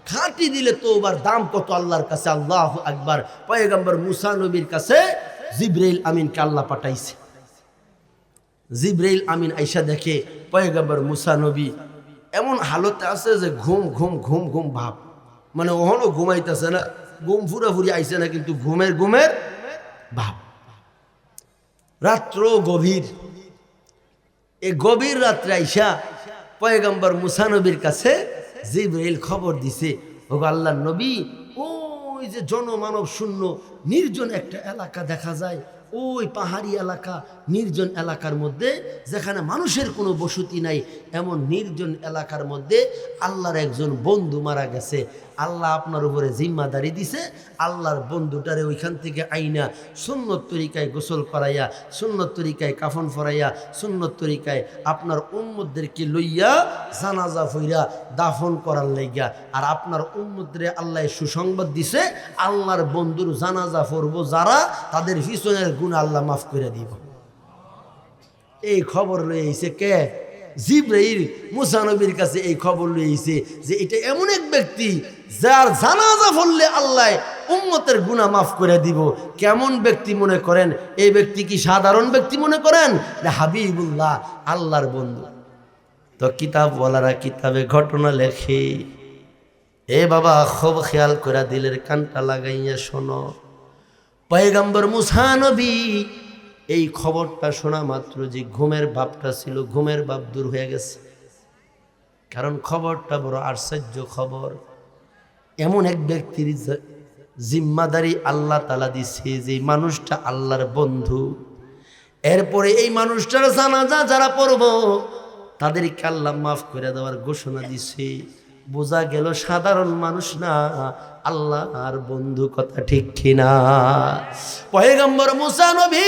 খাঁটি দিলে তওবার দাম কত আল্লাহর কাছে। আল্লাহু আকবার। পয়গম্বর মুসা নবীর কাছে জিবরাইল আমিনকে আল্লাহ পাঠাইছে। জিবরাইল আমিন আইসা দেখে পয়গম্বর মুসা নবী এমন হালতে আছে যে ঘুম ঘুম ঘুম ঘুম ভাব, মানে ওহনও ঘুমাইতেছে না, ঘুম ফুরাফুরি আইছে না, কিন্তু ঘুমের ভাব। রাত্র গভীর, এই গভীর রাত্রে আইসা পয়গম্বর মুসা নবীর কাছে জিবরাইল খবর দিছে, ও আল্লাহর নবী, ওই যে জনমানব শূন্য নির্জন একটা এলাকা দেখা যায়, ওই পাহাড়ি এলাকা, নির্জন এলাকার মধ্যে যেখানে মানুষের কোনো বসতি নাই, এমন নির্জন এলাকার মধ্যে আল্লাহর একজন বন্ধু মারা গেছে। আল্লাহ আপনার উপরে জিম্মাদারি দিছে, আল্লাহর বন্ধুটারে ওইখান থেকে আইনা সুন্নত তরিকায় গোসল করাইয়া, সুন্নত তরিকায় কাফন ফরাইয়া, সুন্নত তরিকায় আপনার উম্মতদেরকে লইয়া জানাজা ফইরা দাফন করার লাইগা। আর আপনার উম্মতরে আল্লাহ সুসংবাদ দিছে, আল্লাহর বন্ধুর জানাজা পড়ব যারা, তাদের পিছনের গুনাহ আল্লাহ মাফ করে দিব। এই খবর লয়ে আইছে কে? জিবরাইল মুসা নবীর কাছে এই খবর লয়ে আইছে যে এটা এমন এক ব্যক্তি যার জানাজা পড়লে আল্লাহ উম্মতের গুনাহ মাফ করে দিব। কেমন ব্যক্তি মনে করেন? এই ব্যক্তি কি সাধারণ ব্যক্তি মনে করেন? না, হাবিবুল্লাহ, আল্লাহর বন্ধু। তো কিতাবওয়ালারা কিতাবে ঘটনা লেখে। এ বাবা, খুব খেয়াল করে দিলের কানটা লাগাইয়া শোনো। পয়গম্বর মুসা নবী এই খবরটা শোনা মাত্র যে ঘুমের ভাবটা ছিল, ঘুমের ভাব দূর হয়ে গেছে। কারণ খবরটা বড় আশ্চর্য খবর। এমন এক ব্যক্তির জিম্মাদারি আল্লাহ তাআলা দিছে যে মানুষটা আল্লাহর বন্ধু। এরপরে এই মানুষটার জানাজা যারা পড়ব তাদেরকে আল্লাহ মাফ করে দেওয়ার ঘোষণা দিছে। বোঝা গেল সাধারণ মানুষ না, আল্লাহর বন্ধু। কথা ঠিক কিনা? পয়গম্বর মুসা নবী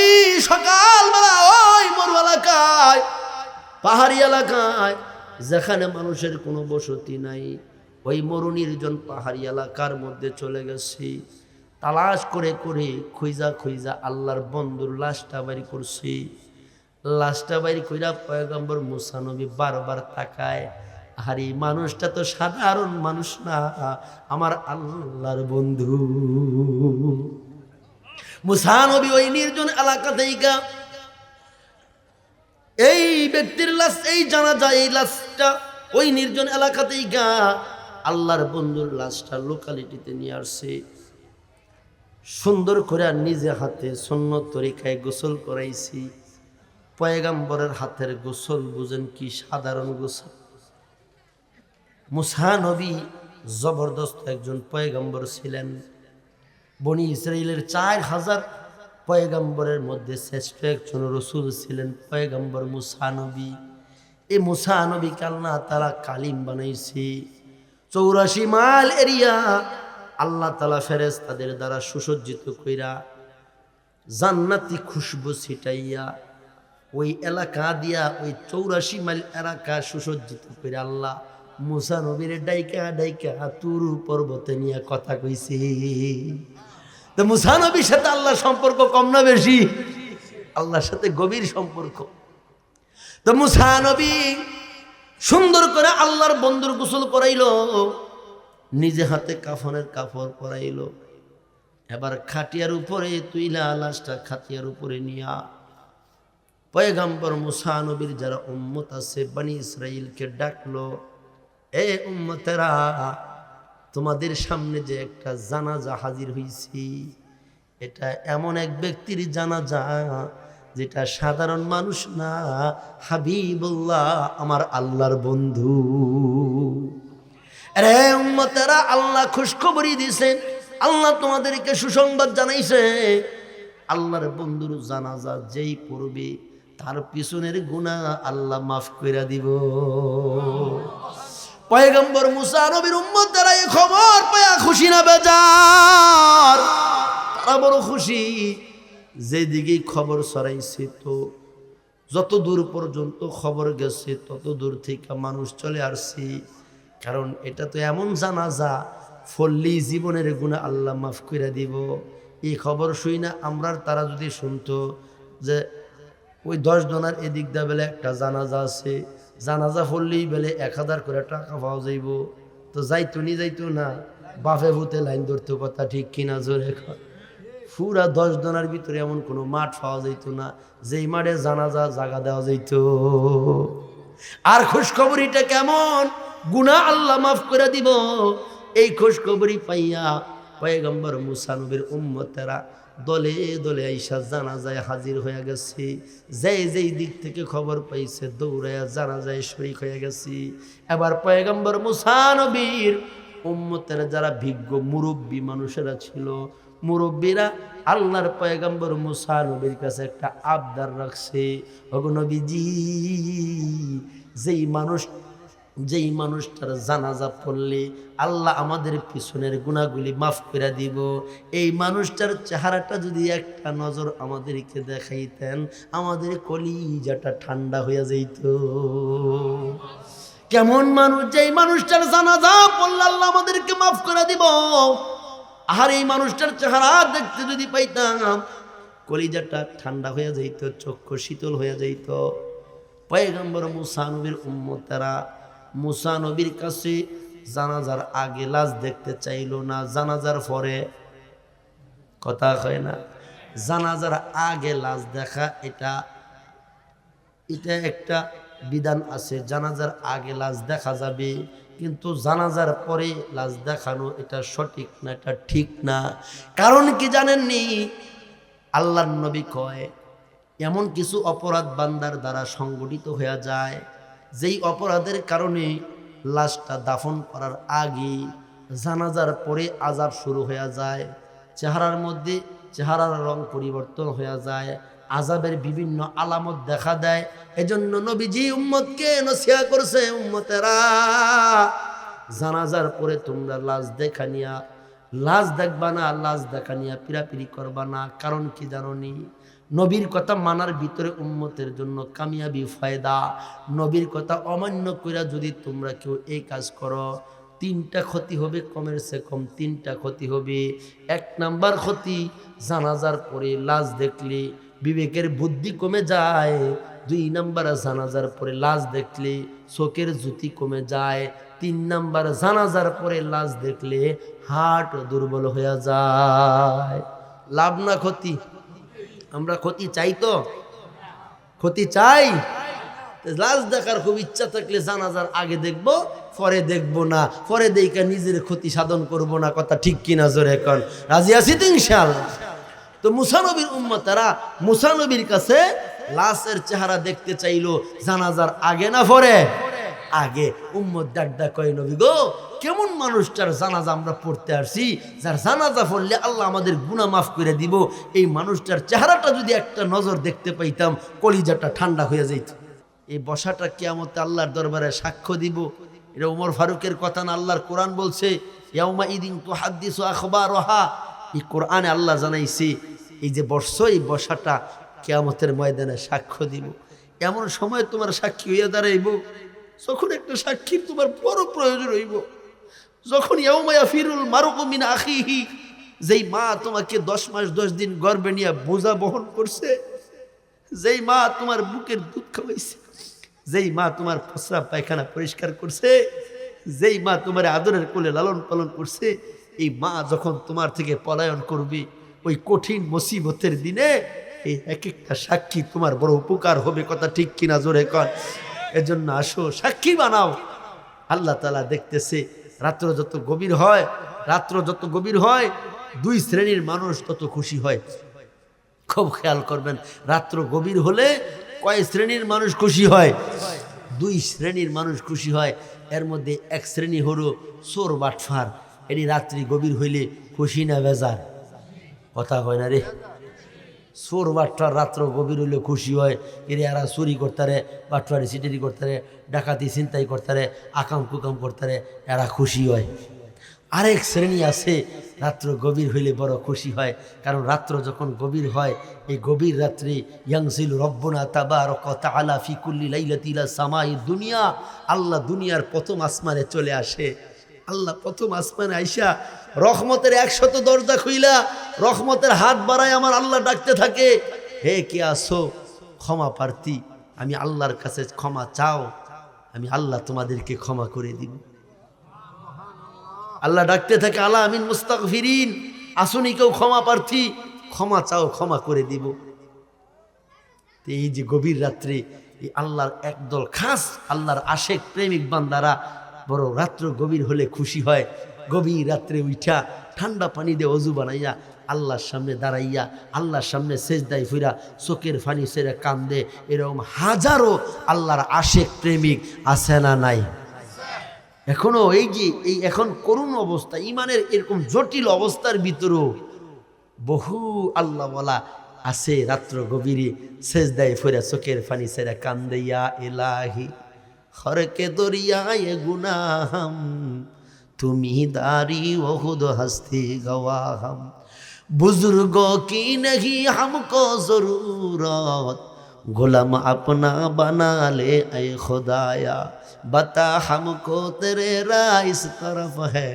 সকালবেলা ওই মরু এলাকায়, পাহাড়ি এলাকায় যেখানে মানুষের কোনো বসতি নাই, ওই মরু নির্জন পাহাড়ি এলাকার মধ্যে চলে গেছি। তালাশ করে করে খুঁজা খুঁজা আল্লাহর বন্ধুর লাশটা বাড়ি করছি। লাশটা বাড়ি কইরা পয়গম্বর মুসা নবী বারবার তাকায়, আর এই মানুষটা তো সাধারণ মানুষ না, আমার আল্লাহর বন্ধু। মুসা নবী ওই নির্জন এলাকা থেকে এই ব্যক্তির লাশ, এই জানাজা, এই লাশটা ওই নির্জন এলাকা থেকে আল্লাহর বন্ধুর লাশটা লোকালিটিতে নিয়ে আসছে। সুন্দর করে নিজে হাতে সুন্নত তরিকায় গোসল করাইছি। পয়গম্বরের হাতের গোসল বুঝেন কি সাধারণ গোসল। মুসা নবী জবরদস্ত একজন পয়গম্বর ছিলেন। বনি ইসরাইলের 4000 পয়গম্বরের মধ্যে শ্রেষ্ঠ একজন রসুল ছিলেন পয়গম্বর মুসা নবী। এই মুসা নবীকে আল্লাহ তাআলা কালিম বানাইছে। 84 মাইল এরিয়া আল্লাহ তাআলা ফেরেশতাদের দ্বারা সুসজ্জিত কইরা জান্নাতি খুশবু ছিটাইয়া ওই এলাকা দিয়া, ওই 84 মাইল এলাকা সুসজ্জিত কইরা আল্লাহ মুসা নবীর ডাইকা ডাইকা তুর পর্বতে নিয়ে কথা কইছে। তো মুসা নবীর সাথে আল্লাহর সম্পর্ক কম না বেশি? আল্লাহর সাথে গভীর সম্পর্ক। তো মুসা নবী সুন্দর করে আল্লাহর বন্ধুর গোসল করাইল, নিজে হাতে কাফনের কাপড় পরাইল। এবার খাটিয়ার উপরে তুইলা লাশটা খাটিয়ার উপরে নিয়া পয়গম্বর মুসা নবীর যারা উম্মত আছে বনি ইসরাইলকে ডাকলো, এ উম্মতেরা, তোমাদের সামনে যে একটা জানাজা হাজির হইছি, এটা এমন এক ব্যক্তির জানাজা যেটা সাধারণ মানুষ না, হাবিবুল্লাহ, আমার আল্লাহর বন্ধু। আরে উম্মতেরা, আল্লাহ খুশখবরি দিয়েছেন, আল্লাহ তোমাদেরকে সুসংবাদ জানাইছে, আল্লাহর বন্ধুর জানাজা যেই পড়বে তার পিছনের গুনাহ আল্লাহ মাফ করে দিব। পয়গম্বর মুসা নবীর উম্মতেরা এই খবর পায়া খুশি না বেজার? তারা বড় খুশি। যেদিকে খবর ছড়াইছে, তো যত দূর পর্যন্ত খবর গেছে তত দূর থেকে মানুষ চলে আসছে। কারণ এটা তো এমন জানাজা, ফললি জীবনের গুনাহ আল্লাহ মাফ করে দিব। এই খবর শুই না আমরা তারা যদি শুনতো যে ওই 10 জনের এদিক দা বেলে একটা জানাজা আছে, জানাজা পড়লেই বেলে 1000 করে টাকা পাওয়া যাইব, তো যাইতো না, বাফে ভূতে লাইন ধরতো, কথা ঠিক কিনা জোরে কর। পুরা 10 জনের ভিতরে এমন কোনো মাঠ পাওয়া যাইতো না যেই মাঠে জানাজা জায়গা দেওয়া যাইতো। আর খুশখবরিটা কেমন, গুনাহ আল্লাহ মাফ করে দিব। এই খুশখবরি পাইয়া পয়গম্বর মুসা নবীর উম্মতেরা দলে দলে আইসা জানাজায় হাজির হয়ে গেছে। যেই দিক থেকে খবর পাইছে দৌড়াইয়া জানাজায় শরীক হয়ে গেছি। এবার পয়গম্বর মুসা নবীর উম্মতেরা যারা বিজ্ঞ মুরব্বী মানুষেরা ছিল, মুরব্বীরা আল্লাহর পয়গম্বর মুসা নবীর কাছে একটা আবদার রাখছে, ওগো নবীজি, যেই মানুষটার জানাজা পড়লে আল্লাহ আমাদের পিছনের গুনাহগুলি মাফ করে দিব, এই মানুষটার চেহারাটা যদি একটা নজর আমাদেরকে দেখাইতেন, আমাদের কলিজাটা ঠান্ডা হয়ে যাইত। কেমন মানুষ, যেই মানুষটার জানাজা পড়লে আল্লাহ আমাদেরকে মাফ করে দিব, আর এই মানুষটার চেহারা দেখতে যদি পাইতাম, কলিজাটা ঠান্ডা হয়ে যাইত, চক্ষু শীতল হয়ে যাইত। পয়গম্বর মুসা নবীর উম্মতেরা মুসা নবীর কাছে জানাজার আগে লাশ দেখতে চাইল না, জানাজার পরে, কথা হয় না, জানাজার আগে লাশ দেখা এটা একটা বিধান আছে। জানাজার আগে লাশ দেখা যাবে, কিন্তু জানাজার পরে লাশ দেখানো এটা সঠিক না, এটা ঠিক না। কারণ কি জানেননি? আল্লাহর নবী কয়, এমন কিছু অপরাধ বান্দার দ্বারা সংগঠিত হয়ে যায়, যেই অপরাধের কারণে লাশটা দাফন করার আগে জানাজার পরে আযাব শুরু হয়ে যায়, চেহারার মধ্যে চেহারার রং পরিবর্তন হয়ে যায়, আযাবের বিভিন্ন আলামত দেখা দেয়। এজন্য নবীজি উম্মতকে নসিহত করছে, উম্মতেরা জানাজার পরে তোমরা লাশ দেখা নিয়া, লাশ দেখবা না, লাশ দেখা নিয়া পিরাপিরি করবা না। কারণ কি জানোনি? নবীর কথা মানার ভিতরে উম্মতের জন্য কামিয়াবি ফায়দা। নবীর কথা অমান্য কইরা যদি তোমরা কেউ এই কাজ করো, 3টা ক্ষতি হবে, কমের সে কম 3টা ক্ষতি হবে। 1 নাম্বার ক্ষতি, জানাজার পরে লাশ দেখলে বিবেকের বুদ্ধি কমে যায়। 2 নাম্বার, জানাজার পরে লাশ দেখলে চোখের জ্যোতি কমে যায়। 3 নাম্বার, জানাজার পরে লাশ দেখলে হার্ট দুর্বল হয়ে যায়। লাভ না ক্ষতি? আমরা ক্ষতি চাই তো? ক্ষতি চাই? লাশ দেখার খুব ইচ্ছা থাকলে জানাজার আগে দেখব, পরে দেখব না, পরে দেখা নিজের ক্ষতি সাধন করব না। কথা ঠিক কিনা জোরে এখন? রাজি আছি তো ইনশাআল্লাহ? তো মুসা নবীর উম্মতেরা মুসা নবীর কাছে লাশের চেহারা দেখতে চাইলো, জানাজার আগে না পরে? আগে। উম্মত ডাক কয়, নবী গো, কেমন মানুষটার জানাজা আমরা পড়তে আসছি, যার জানাজা পড়লে আল্লাহ আমাদের গুনাহ মাফ করে দিব, এই মানুষটার চেহারাটা যদি একটা নজর দেখতে পাইতাম, কলিজাটা ঠান্ডা হয়ে যাইত। এই বসাটা কিয়ামতে আল্লাহর দরবারে সাক্ষ্য দিব। এটা ওমর ফারুকের কথা না, আল্লাহর কোরআন বলছে, ইয়াউমা ইদিন তুহাদ্দিসু আখবারহা। এই কোরআনে আল্লাহ জানাইছে, এই যে এই বসাটা কিয়ামতের ময়দানে সাক্ষ্য দিব। এমন সময় তোমার সাক্ষী হইয়া দাঁড়াইব যখন একটা সাক্ষীর তোমার বড় প্রয়োজন হইব। যখন ইয়াউমা ইয়াফিরুল মারউ মিন আখিহি, যেই মা তোমাকে 10 মাস 10 দিন গর্ভে নিয়ে বোঝা বহন করছে, যেই মা তোমার বুকের দুধ খাওয়াইছে, যেই মা তোমার প্রস্রাব পায়খানা পরিষ্কার করছে, যেই মা তোমার আদরের কোলে লালন পালন করছে, এই মা যখন তোমার থেকে পলায়ন করবে, ওই কঠিন মুসিবতের দিনে এই এক একটা সাক্ষী তোমার বড় উপকার হবে। কথা ঠিক কিনা জোরে কর? এজন্য আসো, সাক্ষী বানাও। আল্লাহ তাআলা দেখতেছে, রাত্র যত গভীর হয় 2 শ্রেণীর মানুষ তত খুশি হয়। খুব খেয়াল করবেন, রাত্র গভীর হলে কয় শ্রেণীর মানুষ খুশি হয়? 2 শ্রেণীর মানুষ খুশি হয়। এর মধ্যে 1 শ্রেণী হলো চোর বাটফার। এটি রাত্রি গভীর হইলে খুশি না বেজার? কথা কয় না রে? চোর বাটফার রাত্র গভীর হইলে খুশি হয়, এরা এরা চুরি করতারে, বাটফারি সিটারি করতারে, ডাকাতি ছিনতাই করতারে, আকাম কুকাম করতারে, এরা খুশি হয়। আরেক শ্রেণী আছে রাত্র গভীর হইলে বড় খুশি হয়, কারণ রাত্র যখন গভীর হয়, এই গভীর রাত্রে ইয়ানজিলু রব্বুনা তাবারাকা ওয়া তাআলা ফি কুল্লি লাইলাতিন ইলা সামাই দুনিয়া, আল্লাহ দুনিয়ার প্রথম আসমানে চলে আসে। আল্লাহ প্রথম আসমানে আইসা রহমতের 100 দরজা খুইলা রহমতের হাত বাড়ায় আমার আল্লাহ ডাকতে থাকে, হে কে আসো ক্ষমা প্রার্থী, আমি আল্লাহর কাছে ক্ষমা চাও, আমি আল্লাহ তোমাদেরকে ক্ষমা করে দিব। আল্লাহ ডাকতে থাকে আলা আমিন মুস্তাগফিরিন, আসুনি কেউ ক্ষমা প্রার্থী, ক্ষমা চাও ক্ষমা করে দিব। এই যে গভীর রাত্রে এই আল্লাহর একদল খাস আল্লাহর আশেক প্রেমিক বান্দারা বড় রাত্র গভীর হলে খুশি হয়। গভীর রাত্রে উঠা ঠান্ডা পানি দিয়ে অজু বানাইয়া আল্লাহর সামনে দাঁড়াইয়া আল্লাহর সামনে সেজদায় ফিরা চোখের ফানি সেরে কান্দে। এরকম হাজারো আল্লাহর আশেক প্রেমিক আছে না নাই? এখনো এই যে এই এখন করুণ অবস্থা, ইমানের এরকম জটিল অবস্থার ভিতরেও বহু আল্লাহওয়ালা আছে রাত্র গভীরে সেজদায় ফিরা চোখের ফানি সেরে কান্দে, ইয়া ইলাহি হরকে দরিয়ায় গুনাহম তুমি দারি ও খুদ হস্তি গওয়াহম, बुजुर्गों की नहीं हमको जरूरत, गुलाम अपना बना ले ऐ खुदाया, बता हमको तेरे राह इस तरफ है,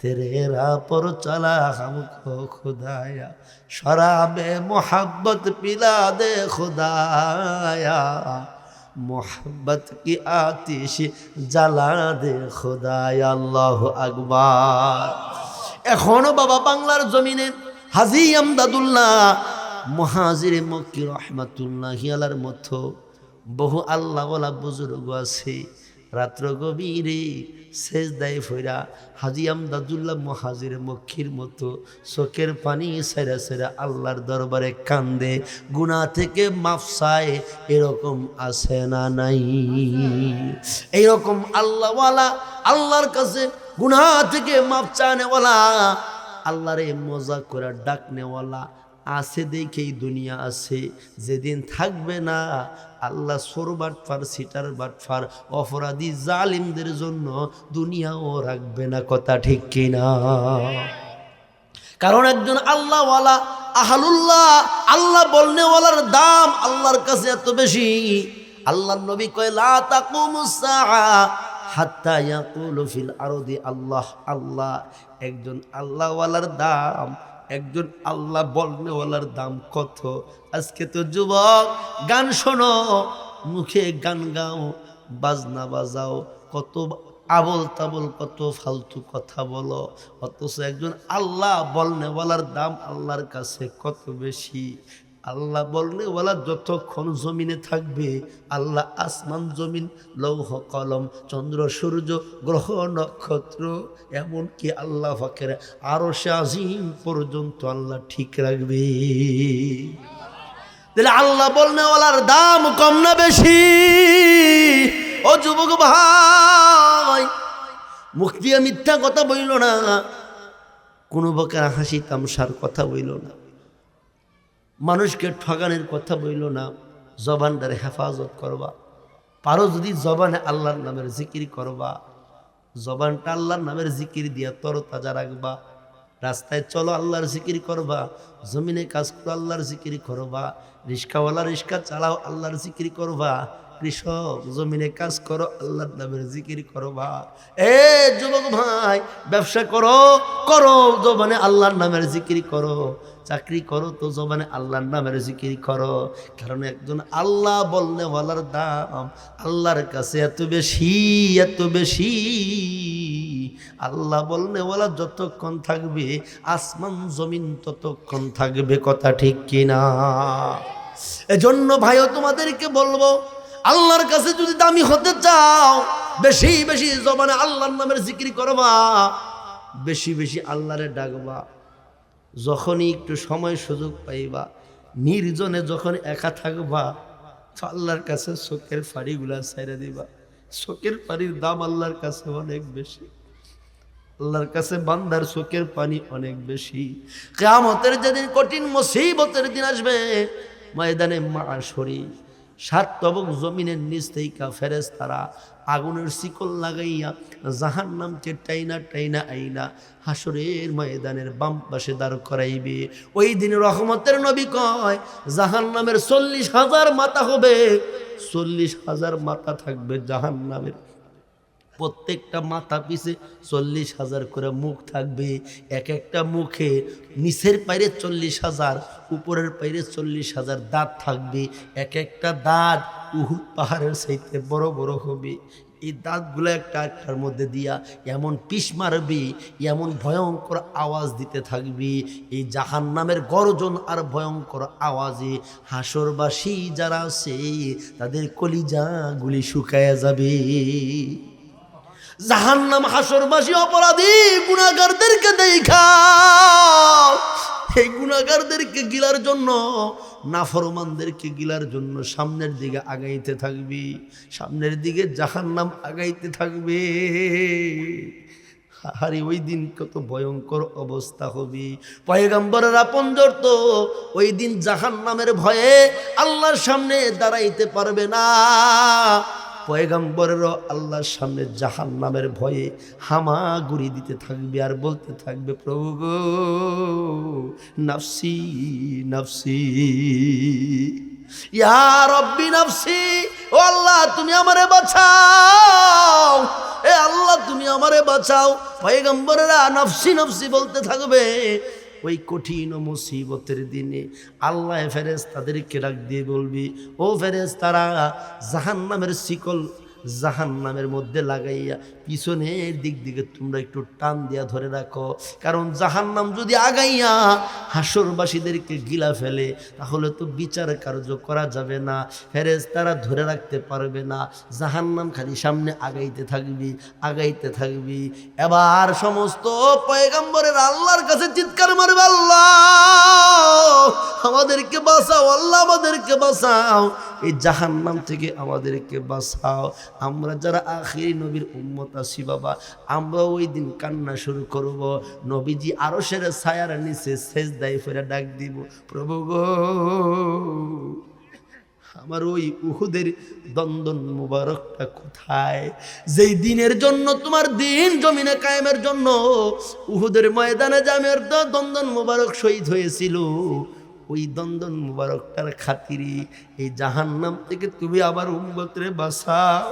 तेरे राह पर चला हमको खुदाया, शराबे मोहब्बत पिला दे खुदाया, मोहब्बत की आतिश जला दे खुदाया। अल्लाह अकबर। एखोनो बाबा बांगलार जमीने হাজী আমদাদুল্লাহ মুহাজিরে মক্কি রহমাতুল্লাহি আলাইহির মতো বহু আল্লাহওয়ালা বুজুর্গ আছে রাত্র গভীরে সেজদায় ফিরা হাজী আমদাদুল্লাহ মুহাজিরে মক্কির মতো চোখের পানি ছেড়ে ছেড়ে আল্লাহর দরবারে কান্দে, গুনাহ থেকে মাফ চায়। এরকম আছে না নাই? এইরকম আল্লাহওয়ালা আল্লাহর কাছে গুনাহ থেকে মাফ চানেওয়ালা আল্লাহরে মজা করে ডাকনেওয়ালা আছে দেখেই দুনিয়া আছে। যেদিন থাকবে না আল্লাহ চোর বাটফার সিটার বাটফার অপরাধী জালিমদের জন্য দুনিয়াও রাখবে না। কথা ঠিক কিনা? কারণ একজন আল্লাহওয়ালা আহলুল্লাহ আল্লাহ বলনেওয়ালার দাম আল্লাহর কাছে এত বেশি। আল্লাহর নবী কয় লা তাকুমুস সাআ হাত্তা ইয়াকুলু ফিল আরদি আল্লাহ আল্লাহ। একজন আল্লাহওয়ালার দাম, একজন আল্লাহ বলনেওয়ালার দাম কত? আজকে তো যুবক গান শোনো, মুখে গান গাও, বাজনা বাজাও, কত আবল তাবল কত ফালতু কথা বলো, অথচ একজন আল্লাহ বলনেওয়ালার দাম আল্লাহর কাছে কত বেশি। আল্লাহ বলনেওয়ালা যতক্ষণ জমিনে থাকবে আল্লাহ আসমান জমিন লৌহ কলম চন্দ্র সূর্য গ্রহ নক্ষত্র এমনকি আল্লাহ পাকের আরশে আজিম পর্যন্ত আল্লাহ ঠিক রাখবে। তাহলে আল্লাহ বলনেওয়ালার দাম কম না বেশি? ও যুবক ভাই, মুখ দিয়ে মিথ্যা কথা বইল না, কোনো প্রকার হাসি তামসার কথা বইল না, মানুষকে ঠগানোর কথা বইল না, জবানটারে হেফাজত করবা। পারো যদি জবানে আল্লাহর নামের জিকির করবা, জবানটা আল্লাহর নামের জিকির দিয়া তরতাজা রাখবা। রাস্তায় চলো আল্লাহর জিকির করবা, জমিনে কাজ করো আল্লাহর জিকির করবা, রিস্কাওয়ালা রিস্কা চালাও আল্লাহর জিকির করবা, কৃষক জমিনে কাজ করো আল্লাহর নামের জিকির করবা। এ যুবক ভাই, ব্যবসা করো করো জবানে আল্লাহর নামের জিকির করো, চাকরি করো তো জবানে আল্লাহর নামের জিকির করো। কারণ একজন আল্লাহ বলনেওয়ালার দাম আল্লাহর কাছে এত বেশি, এত বেশি। আল্লাহ বলনেওয়ালা যতক্ষণ থাকবে আসমান জমিন ততক্ষণ থাকবে। কথা ঠিক কিনা? এজন্য ভাইও তোমাদেরকে বলবো, আল্লাহর কাছে যদি দামি হতে চাও বেশি বেশি জবানে আল্লাহর নামের জিকির করবা, বেশি বেশি আল্লাহরে ডাকবা। যখনই একটু সময় সুযোগ পাইবা, নির্জনে যখন একা থাকবা, তো আল্লাহর কাছে চোখের ফাড়িগুলা ছেড়ে দিবা। চোখের পানির দাম আল্লাহর কাছে অনেক বেশি। আল্লাহর কাছে বান্দার চোখের পানি অনেক বেশি। কিয়ামতের যেদিন কঠিন মুসিবতের দিন আসবে, ময়দানে মাশরি সাত তবক জমিনের নিচ থেকে ফেরেশতারা আগুনের শিকল লাগাইয়া জাহান্নামকে টাইনা টাইনা আইনা হাসরের ময়দানের বাম পাশে দাঁড় করাইবে। ওই দিন রহমতের নবী কয় জাহান্নামের 40,000 মাথা হবে, 40,000 মাথা থাকবে জাহান্নামের। প্রত্যেকটা মাথা পিছে 40,000 করে মুখ থাকবে। এক একটা মুখে নিচের পাইরে 40,000, উপরের পাইরে 40,000 দাঁত থাকবে। এক একটা দাঁত উহুদ পাহাড়ের চাইতে বড় বড় হবে। এই দাঁতগুলো একটা একটার মধ্যে দিয়া এমন পিস মারবি, এমন ভয়ঙ্কর আওয়াজ দিতে থাকবি, এই জাহান্নামের গর্জন আর ভয়ঙ্কর আওয়াজে হাসরবাসী যারা আছে তাদের কলিজাগুলি শুকায়া যাবে। জাহান্নাম হাসরবাসী অপরাধী গুনাহগারদেরকে দেখা, এই গুনাহগারদেরকে গিলার জন্য, নাফরমানদেরকে গিলার জন্য সামনের দিকে আগাইতে থাকবি, সামনের দিকে জাহান্নাম আগাইতে থাকবে। আরে ওই দিন কত ভয়ঙ্কর অবস্থা হবে। পয়গম্বরের আপনজন তো ওই দিন জাহান্নামের ভয়ে আল্লাহর সামনে দাঁড়াইতে পারবে না। পয়গম্বরেরও আল্লাহর সামনে জাহান্নামের ভয়ে হামাগুড়ি দিতে থাকবে আর বলতে থাকবে, প্রভু গো নাফসি নাফসি, ইয়া রব্বি নাফসি, ও আল্লাহ তুমি আমারে বাঁচাও, এ আল্লাহ তুমি আমারে বাঁচাও। পয়গম্বরেরা নাফসি নাফসি বলতে থাকবে। ওই কঠিন মুসিবতের দিনে আল্লাহ ফেরেশতাদেরকে ডাক দিয়ে বলবি, ও ফেরেশতারা জাহান্নামের শিকল জাহান্নামের মধ্যে লাগাইয়া পিছনের দিক দিকে তোমরা একটু টান দিয়া ধরে রাখো, কারণ জাহান্নাম যদি আগাইয়া হাসরবাসীদেরকে গিলা ফেলে তাহলে তো বিচার কার্য করা যাবে না, ফেরেশতারা ধরে রাখতে পারবে না। জাহান্নাম খালি সামনে আগাইতে থাকবি আগাইতে থাকবি। এবার সমস্ত পয়গম্বরের আল্লাহর কাছে চিৎকার মারবে, আল্লাহ আমাদেরকে বাঁচাও, আল্লাহ আমাদেরকে বাঁচাও, এই জাহান্নাম থেকে আমাদেরকে বাঁচাও। আমরা যারা আখিরি নবীর উম্মত আছি বাবা, আমরা ওই দিন কান্না শুরু করব। নবীজি আরশের ছায়ার নিচে সেজদায় ফেরা ডাক দিব, প্রভু গো আমার ওই উহুদের দন্দন মুবারকটা কোথায়? যেই দিনের জন্য তোমার দিন জমিনে কায়েমের জন্য উহুদের ময়দানে জামের দন্দন মুবারক শহীদ হয়েছিল, ওই দন্দন মুবারকটার খাতিরে এই জাহান্নাম থেকে তুমি আবার উম্মতরে বাঁচাও,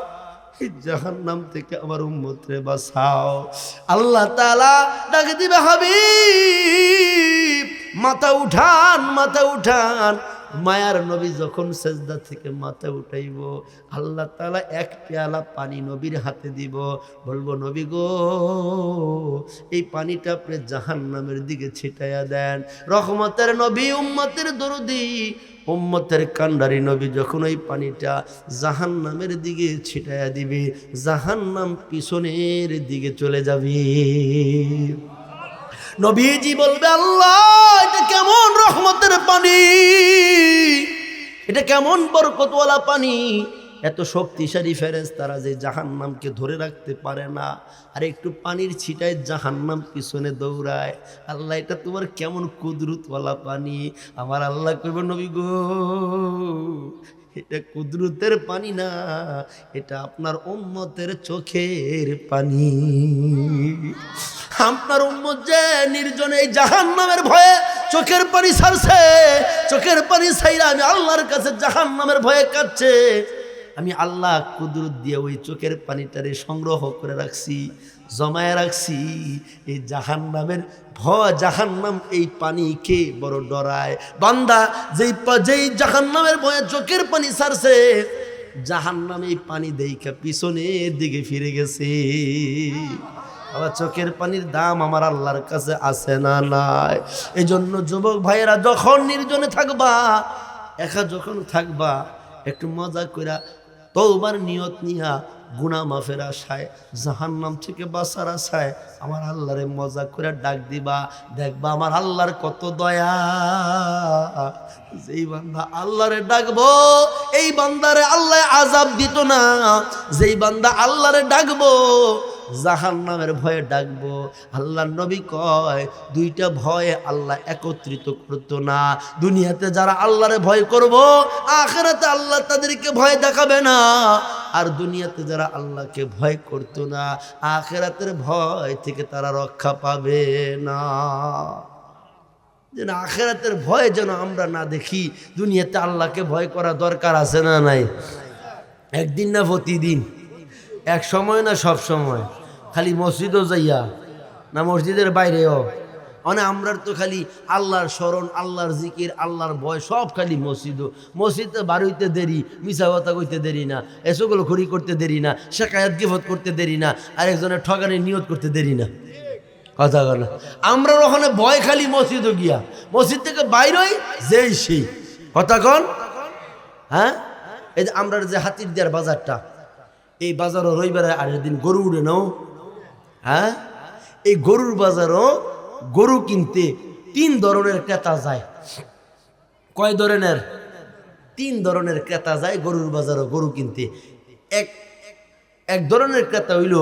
এই জাহান্নাম থেকে আমার উম্মতরে বাঁচাও। আল্লাহ তাআলা ডাক দিবে, হাবিব মাথা উঠান মাথা উঠান। মায়ার নবী যখন সেজদা থেকে মাথা উঠাইব, আল্লাহ তাআলা এক পেয়ালা পানি নবীর হাতে দিব, বলবো নবী গো এই পানিটা আপনি জাহান্নামের দিকে ছিটাইয়া দেন। রহমতের নবী, উম্মতের দরদি, উম্মতের কান্ডারি নবী যখন ওই পানিটা জাহান্নামের দিকে ছিটাইয়া দিবে, জাহান্নাম পিছনের দিকে চলে যাবে। নবীজি বলবে, আল্লাহ এটা কেমন রহমতের পানি, এটা কেমন বরকতওয়ালা পানি। এত শক্তিশালী ফেরেশতারা যে জাহান্নামকে ধরে রাখতে পারে না, আর একটু পানির ছিটায় জাহান্নাম পিছনে দৌড়ায়। আল্লাহ এটা তোমার কেমন কুদরতওয়ালা পানি। আমার আল্লাহ কইব, নবী গো এটা কুদরতের পানি না, এটা আপনার উম্মতের চোখের পানি। আপনার উম্মত যে নির্জনে এই জাহান্নামের ভয়ে চোখের পানি ছাড়ছে, চোখের পানি ছাইরা আমি আল্লাহর কাছে জাহান্নামের ভয়ে কাঁদছে, আমি আল্লাহ কুদরত দিয়ে ওই চোখের পানিটারে সংগ্রহ করে রাখছি, জমায় রাখছি। এই জাহান্নামের ভয়, জাহান্নাম এই পানিকে বড় ডরায়। বান্দা যেই জাহান্নামের ভয়ে চোখের পানি ছাড়ছে, জাহান্নাম এই পানি দেইখা পিছনের দিকে ফিরে গেছে। আবার চোখের পানির দাম আমার আল্লাহর কাছে আছে না নাই? এই জন্য যুবক ভাইয়েরা যখন নির্জনে থাকবা, একা যখন থাকবা, একটু মজা কইরা তওবার নিয়ত নিয়া গুনাহ মাফের আশায়, জাহান্নাম থেকে বাঁচার আশায় আমার আল্লাহরে মজা করে ডাক দিবা। দেখবা আমার আল্লাহর কত দয়া। যেই বান্দা আল্লাহরে ডাকবো, এই বান্দারে আল্লাহ আযাব দিত না। যেই বান্দা আল্লাহরে ডাকবো, জাহান্নামের ভয়ে ডাকবো, আল্লাহর নবী কয় দুইটা ভয়ে আল্লাহ একত্রিত করতো না। দুনিয়াতে যারা আল্লাহরে ভয় করবো, আখিরাতে আল্লাহ তাদেরকে ভয় দেখাবে না। আর দুনিয়াতে যারা আল্লাহকে ভয় করতো না, আখিরাতের ভয় থেকে তারা রক্ষা পাবে না। যেন আখিরাতের ভয় যেন আমরা না দেখি। দুনিয়াতে আল্লাহকে ভয় করা দরকার আছে না নাই? একদিন না প্রতিদিন, এক সময় না সব সময়, খালি মসজিদও যাইয়া না মসজিদের বাইরেও মানে আমরার তো খালি আল্লাহর স্মরণ, আল্লাহর জিকির, আল্লাহর ভয় সব খালি মসজিদে বাড়ি হইতে দেরি, মিছা কথা কইতে দেরি না, এসবগুলো খড়ি করতে দেরি না, শেখায়াত গিফত করতে দেরি না, আরেকজনের ঠগানি নিয়ত করতে দেরি না। কথা বলা আমরা ওখানে ভয় খালি মসজিদও গিয়া, মসজিদ থেকে বাইরই যেই সেই কথা কন। হ্যাঁ, এই যে আমরা যে হাতির দেওয়ার বাজারটা, এই বাজারও রবিবারে আগের দিন গরু উঠে নাও। হ্যাঁ, এই গরুর বাজারও গরু কিনতে 3 ধরনের ক্রেতা যায়। কয় ধরনের? 3 ধরনের ক্রেতা যায় গরুর বাজারও গরু কিনতে। এক ধরনের ক্রেতা হইল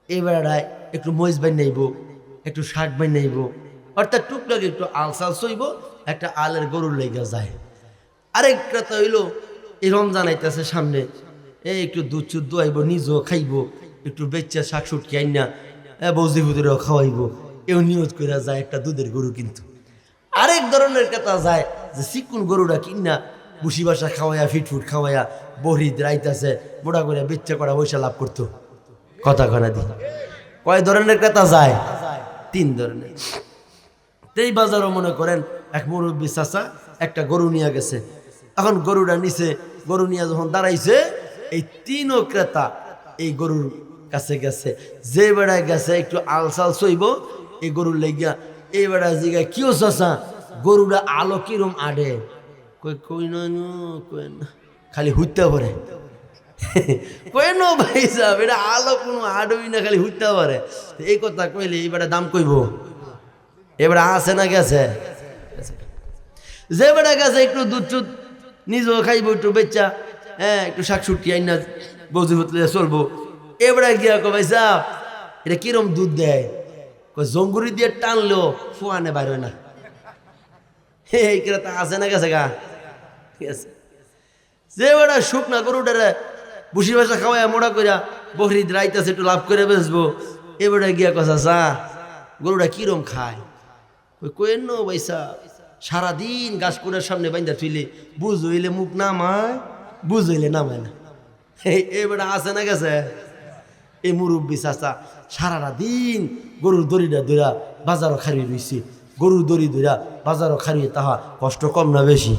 এই বেড়ায় একটু মহিষ বাই নাইব, একটু শাক বাই নাইব, অর্থাৎ টুকটাক একটু আলসাল সইব, একটা আলের গরুর লেগে যায়। আরেক ক্রেতা হইল এই রমজান আইতেছে সামনে, এই একটু দুধ চুদ দোয়াইব, নিজেও খাইব, একটু বেচ্চা শাক সুটকি আইনা বৌজি বুদিরেও খাওয়াইব, এও নিয়ত করে যায় একটা দুধের গরু। কিন্তু আরেক ধরনের ক্রেতা যায় যে চিকুন গরুটা কিনা বুসি বাসা খাওয়াইয়া ফিটফুট খাওয়াইয়া বহরিদ রাইতাছে মোটা করে বেচ্চা করা পয়সা লাভ করতো। কথা খানা দি কয় ধরনের ক্রেতা যায়? 3 ধরনের। এই বাজারও মনে করেন এক মুরব্বী চাচা একটা গরু নিয়ে গেছে। এখন গরুটা নিচে, গরু নিয়ে যখন দাঁড়াইছে, এই 3 ক্রেতা এই গরুর কাছে গেছে। যে বেড়ায় গেছে একটু আলসাল সইব এই গরুর লেগিয়া, এই বেড়ায় জিগায় কিও চাচা গরুটা আলো কিরম আডে? কই না খালি হুইতে পারে। কেন ভাই সাহেব, এটা আলো কোনো আডই না, খালি হুইতে পারে। এই কথা কইলে এইবারে দাম কইব? এবারে আছে না গেছে? যে বেড়া গেছে একটু দুধ চুদ নিজেও খাইব, একটু বেচ্চা, হ্যাঁ একটু শাক সুটি আইনা বৌজি হতলে চলবো। এবারে গিয়া কো ভাই সাহেব এটা কিরম দুধ দেয়? জঙ্গুরি দিয়ে টানলেও ফুয়ানে বাইর হয় না। এই ক্রেতা আছে না গেছে গা? ঠিক আছে। যে বেড়া শুকনা গরুটারে বুসি বাসা খাওয়াই মোড়া করিয়া বহরিদ রাইতাছে একটু লাভ করে বেসবো, এবারে গিয়া কথা চা গরুটা কিরম খায়? কেন ভাইসা সারাদিন গাছ কোড়ার সামনে বাইন্দা থইলে বুঝ হইলে মুখ নামায়, বুঝ হইলে নামায় না। এবারে আছে না গেছে? এই মুরব্বী চাচা সারাটা দিন গরুর দড়িটা ধরা বাজারও খারিয়ে রয়েছে, গরুর দড়ি ধরা বাজারও খারিয়ে, তাহা কষ্ট কম না বেশি?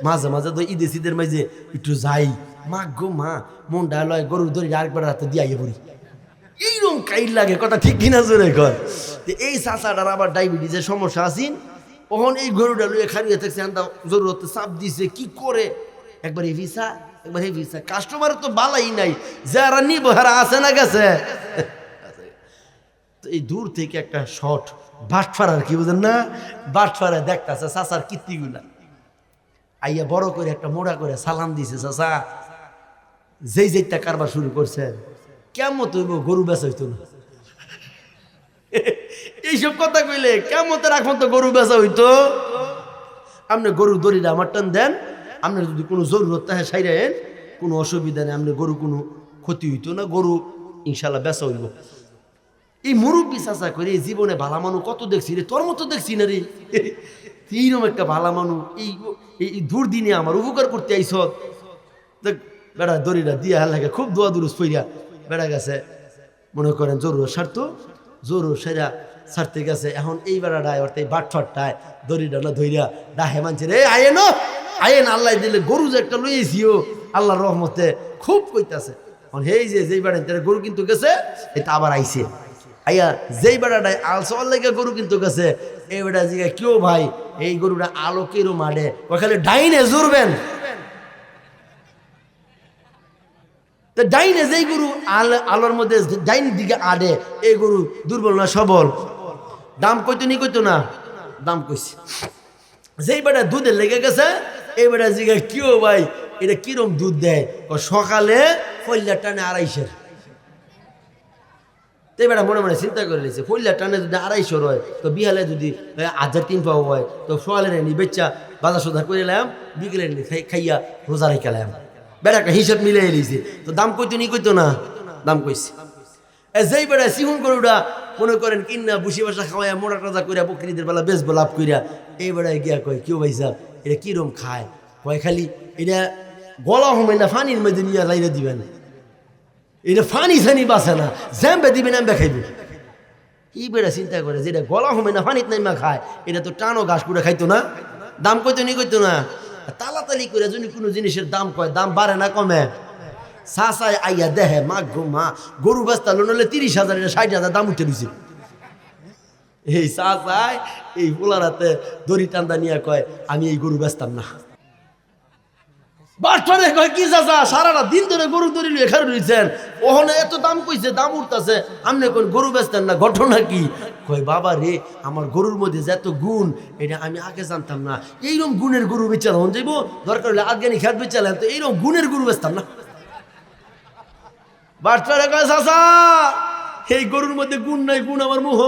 মাঝে মাঝে তো ঈদে শীতের মাঝে একটু যাই, মা গো মা মনটা লয় গরুর দড়ি আরেকবার রাতে দিয়ে পড়ি, এইরকম কাইল লাগে। কথা ঠিক কিনা জোরে কর? এই চাচাটার আবার ডায়াবেটিসের সমস্যা আছেন, ওখান এই গরুটা লইয়ে খারিয়ে থাকছে, জরুরত চাপ দিছে, কি করে একবার এই ভিসা একবার এই ভিসা, কাস্টমার তো বালাই নাই, যারা নিব হারা আছে না গেছে? এই দূর থেকে একটা শট বাটফারার, কি বুঝেন না, বাটফারা দেখতেছে চাচার কীর্তিগুলা, আইয়া বড় করে একটা মোড়া করে সালাম দিছে, চাচা যেই যেটা কারবার শুরু করছেন কেমন হইব গরু বেচা হইতো না। এইসব কথা কইলে কেমতের এখন তো গরু বেচা হইতো। আপনি গরুর দড়িটা আমার টান দেন, আপনার যদি কোনো জরুরত থাকে সাইরেন, কোনো অসুবিধা নেই, আপনি গরু কোনো ক্ষতি হইতো না, গরু ইনশাল্লাহ বেচা হইব। এই মুরব্বী চাচা করে জীবনে ভালা মানুষ কত দেখছি রে, তোর মতো দেখছি না রে, এইরকম একটা ভালা মানুষ এই দুর্দিনে আমার উপকার করতে আইস। বেড়া দড়িটা দিয়ে লাগে খুব দোয়া দুরুস ফইরা বেড়া গেছে, মনে করেন জরুর সারতো, জরুর সেরা ছাড়তে গেছে। এখন এই বেড়াটায় অর্থাৎ এই বাটফাটটায় দড়িটা না ধইরা ডাহে মানছে রে, আয়েন আয়েন, আল্লাহ দিলে গরু যে একটা লইয়েছিও আল্লাহর রহমতে খুব কইতাছে। এখন এই যেই বেড়া গরু কিন্তু গেছে, এটা আবার আইছে, আইয়া যেই বেড়াটায় আলসল লেগে গরু কিন্তু গেছে, এই বেড়া জিগা কেউ ভাই এই গরুটা আলো কেরো মাডে, ওখানে ডাইনে জুড়বেন, ডাইনে যেই গরু আলোর মধ্যে ডাইন দিকে আডে, এই গরু দুর্বল না সবল? দাম কইতো নি কইতো না? দাম কইছে। যেই বেটা দুধে লেগে গেছে, এই বেটা জিগা কেউ ভাই এটা কিরম দুধ দেয়? সকালে ফল্লা টানে 250। তো বেটা মনে মনে চিন্তা করে নিয়েছে, ফল্লা টানে যদি 250 হয়, তো বিহালে যদি 1300 পাও হয়, তো সোয়ালে নি বেচ্চা বাজার সদা করে এলাম, বিকেলে খাইয়া রোজা রেখে এলাম। বেটা একটা হিসাব মিলে এলিয়েছে, তো দাম কইতো নি কইতো না? দাম কইছে। যেই বেটা সিহুন গরুটা মনে করেন কিনা বুসি বাসা খাওয়াইয়া মোটা টাজা করিয়া বকরিদের বেলা বেচবো লাভ করিয়া, এই বেড়ায় গিয়া কয় কেউ ভাই সাহেব এটা কিরম খায়? কয় খালি এটা গলা সময় না ফানির মধ্যে নিয়ে লাইরে দিবেন, এটা ফানি সানি বাসে না, জ্যাম্বে দিবেন এমবে খাইব। এই বেড়া চিন্তা করে যেটা গলা হবে না পানিত নাইমা খায়, এটা তো টানো ঘাস করে খাইতো না, দাম কইতো নি কইতো না। তালাতালি করে যদি কোনো জিনিসের দাম কয়, দাম বাড়ে না কমে? সাসায় আইয়া দেহে মা গো মা, গরু বেচতা লোন 30,000 60,000 দাম উঠে দিছে। এই সাসায় এই পোলারাতে দড়ি টান্দা নিয়ে কয় আমি এই গরু বেচতাম না। বাটপারে কয় কি চাচা সারাটা দিন ধরে গরু দড়ি লিয়ে এখানে রয়েছেন, ওখানে এত দাম কইছে, দাম উঠতেছে, আপনি কোন গরু বেচতেন না, ঘটনা কি? কয় বাবা রে, আমার গরুর মধ্যে যে এত গুণ এটা আমি আগে জানতাম না। এইরকম গুণের গরু বেচালাম যাইব, দরকার হলে আজগানি খেত বেচালেন, তো এইরকম গুণের গরু বেচতাম না। বাটপারে কয় চাচা এই গরুর মধ্যে গুণ নাই, গুণ আমার মোহ।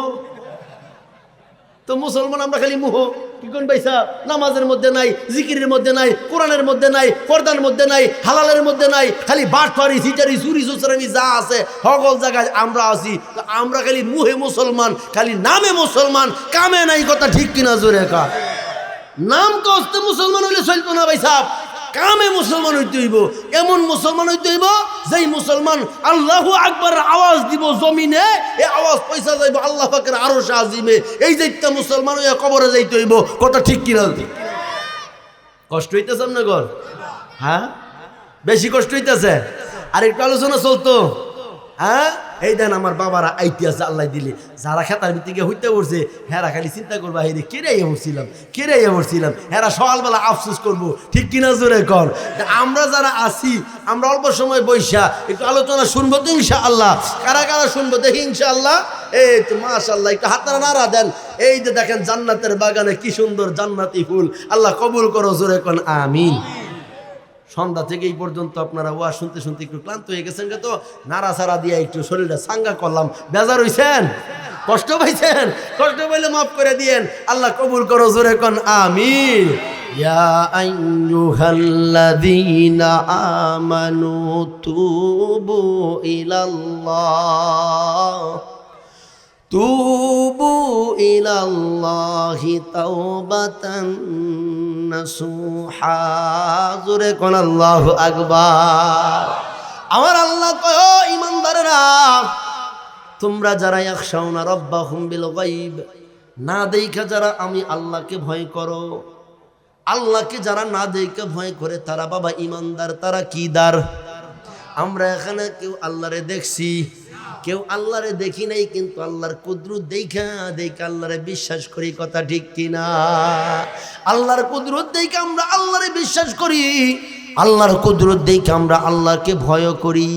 তো মুসলমান আমরা খালি মোহ, কি কোন পয়সা নামাজের মধ্যে নাই, জিকিরের মধ্যে নাই, কোরআনের মধ্যে নাই, পর্দার মধ্যে নাই, হালালের মধ্যে নাই, খালি বাটপারি সিটারি চুরি সুচরামি যা আছে সকল জায়গায় আমরা আছি। তো আমরা খালি মুহে মুসলমান, খালি নামে মুসলমান, কামে নাই। কথা ঠিক কিনা জোরে কা? নাম কস্তে মুসলমান হইলে চলতো না ভাই সাহেব, কামে মুসলমান হইতে হইব। এমন মুসলমান হইতে হইব যেই মুসলমান আল্লাহু আকবার আওয়াজ দিব জমিনে, এই আওয়াজ পয়সা যাইব আল্লাহ পাকের আরশে আজিমে। এই যেটা মুসলমান হইয়া কবরে যাইতে হইব। কথা ঠিক কিনা? কষ্ট হইতেছে না গর? হ্যাঁ, বেশি কষ্ট হইতেছে। আর একটু আলোচনা চলতো। হ্যাঁ, এই দেন আমার বাবারা আইতে আছে আল্লাহ দিলে, যারা খেতার ভিত্তিকে হইতে পড়ছে হেরা খালি চিন্তা করবা হেরে কেরাইয়া পড়ছিলাম, কেরাইয়া পড়ছিলাম। হেরা সকালবেলা আফসোস করবো, ঠিক কিনা জোরে কর? আমরা যারা আছি আমরা অল্প সময় বৈশা একটু আলোচনা শুনবো তো ইনশাআল্লাহ। কারা কারা শুনবো দেখি ইনশাআল্লাহ। এই তো মাশাআল্লাহ, একটু হাতটা নাড়া দেন। এই যে দেখেন জান্নাতের বাগানে কি সুন্দর জান্নাতি ফুল, আল্লাহ কবুল করো, জোরে কোন আমিন। সন্ধ্যা থেকে এই পর্যন্ত আপনারা ওয়া শুনতে শুনতে একটু ক্লান্ত হয়ে গেছেন, তো নাড়াচাড়া দিয়ে একটু শরীরটা সাঙ্গা করলাম। বেজার হইছেন? কষ্ট পাইছেন? কষ্ট পাইলে মাফ করে দিয়েন, আল্লাহ কবুল করো, জোরে কোন আমিন। ইয়া আইয়ুহাল্লাযীনা আমানু তুবু ইলাল্লাহ, তুবু ইলাল্লাহি তাওবাতান নাসুহা। জোরে কোন আল্লাহু আকবার। আমার আল্লাহ কয় ও ঈমানদারেরা, তোমরা যারা ইয়াখশাউনা রাব্বাহুম বিল গায়ব, না দেখা যারা আমি আল্লাহকে ভয় করো, আল্লাহকে যারা না দেখে ভয় করে তারা বাবা ঈমানদার। তারা কি দার? আমরা এখানে কেউ আল্লাহরে দেখছি, কেউ আল্লাহরে দেখি নাই, কিন্তু আল্লাহর কুদরত দেখা দেখা আল্লাহরে বিশ্বাস করি। কথা ঠিক কিনা? আল্লাহর কুদরত দেখে আমরা আল্লাহরে বিশ্বাস করি, আল্লাহর কুদরত দেখে আমরা আল্লাহকে ভয় করি।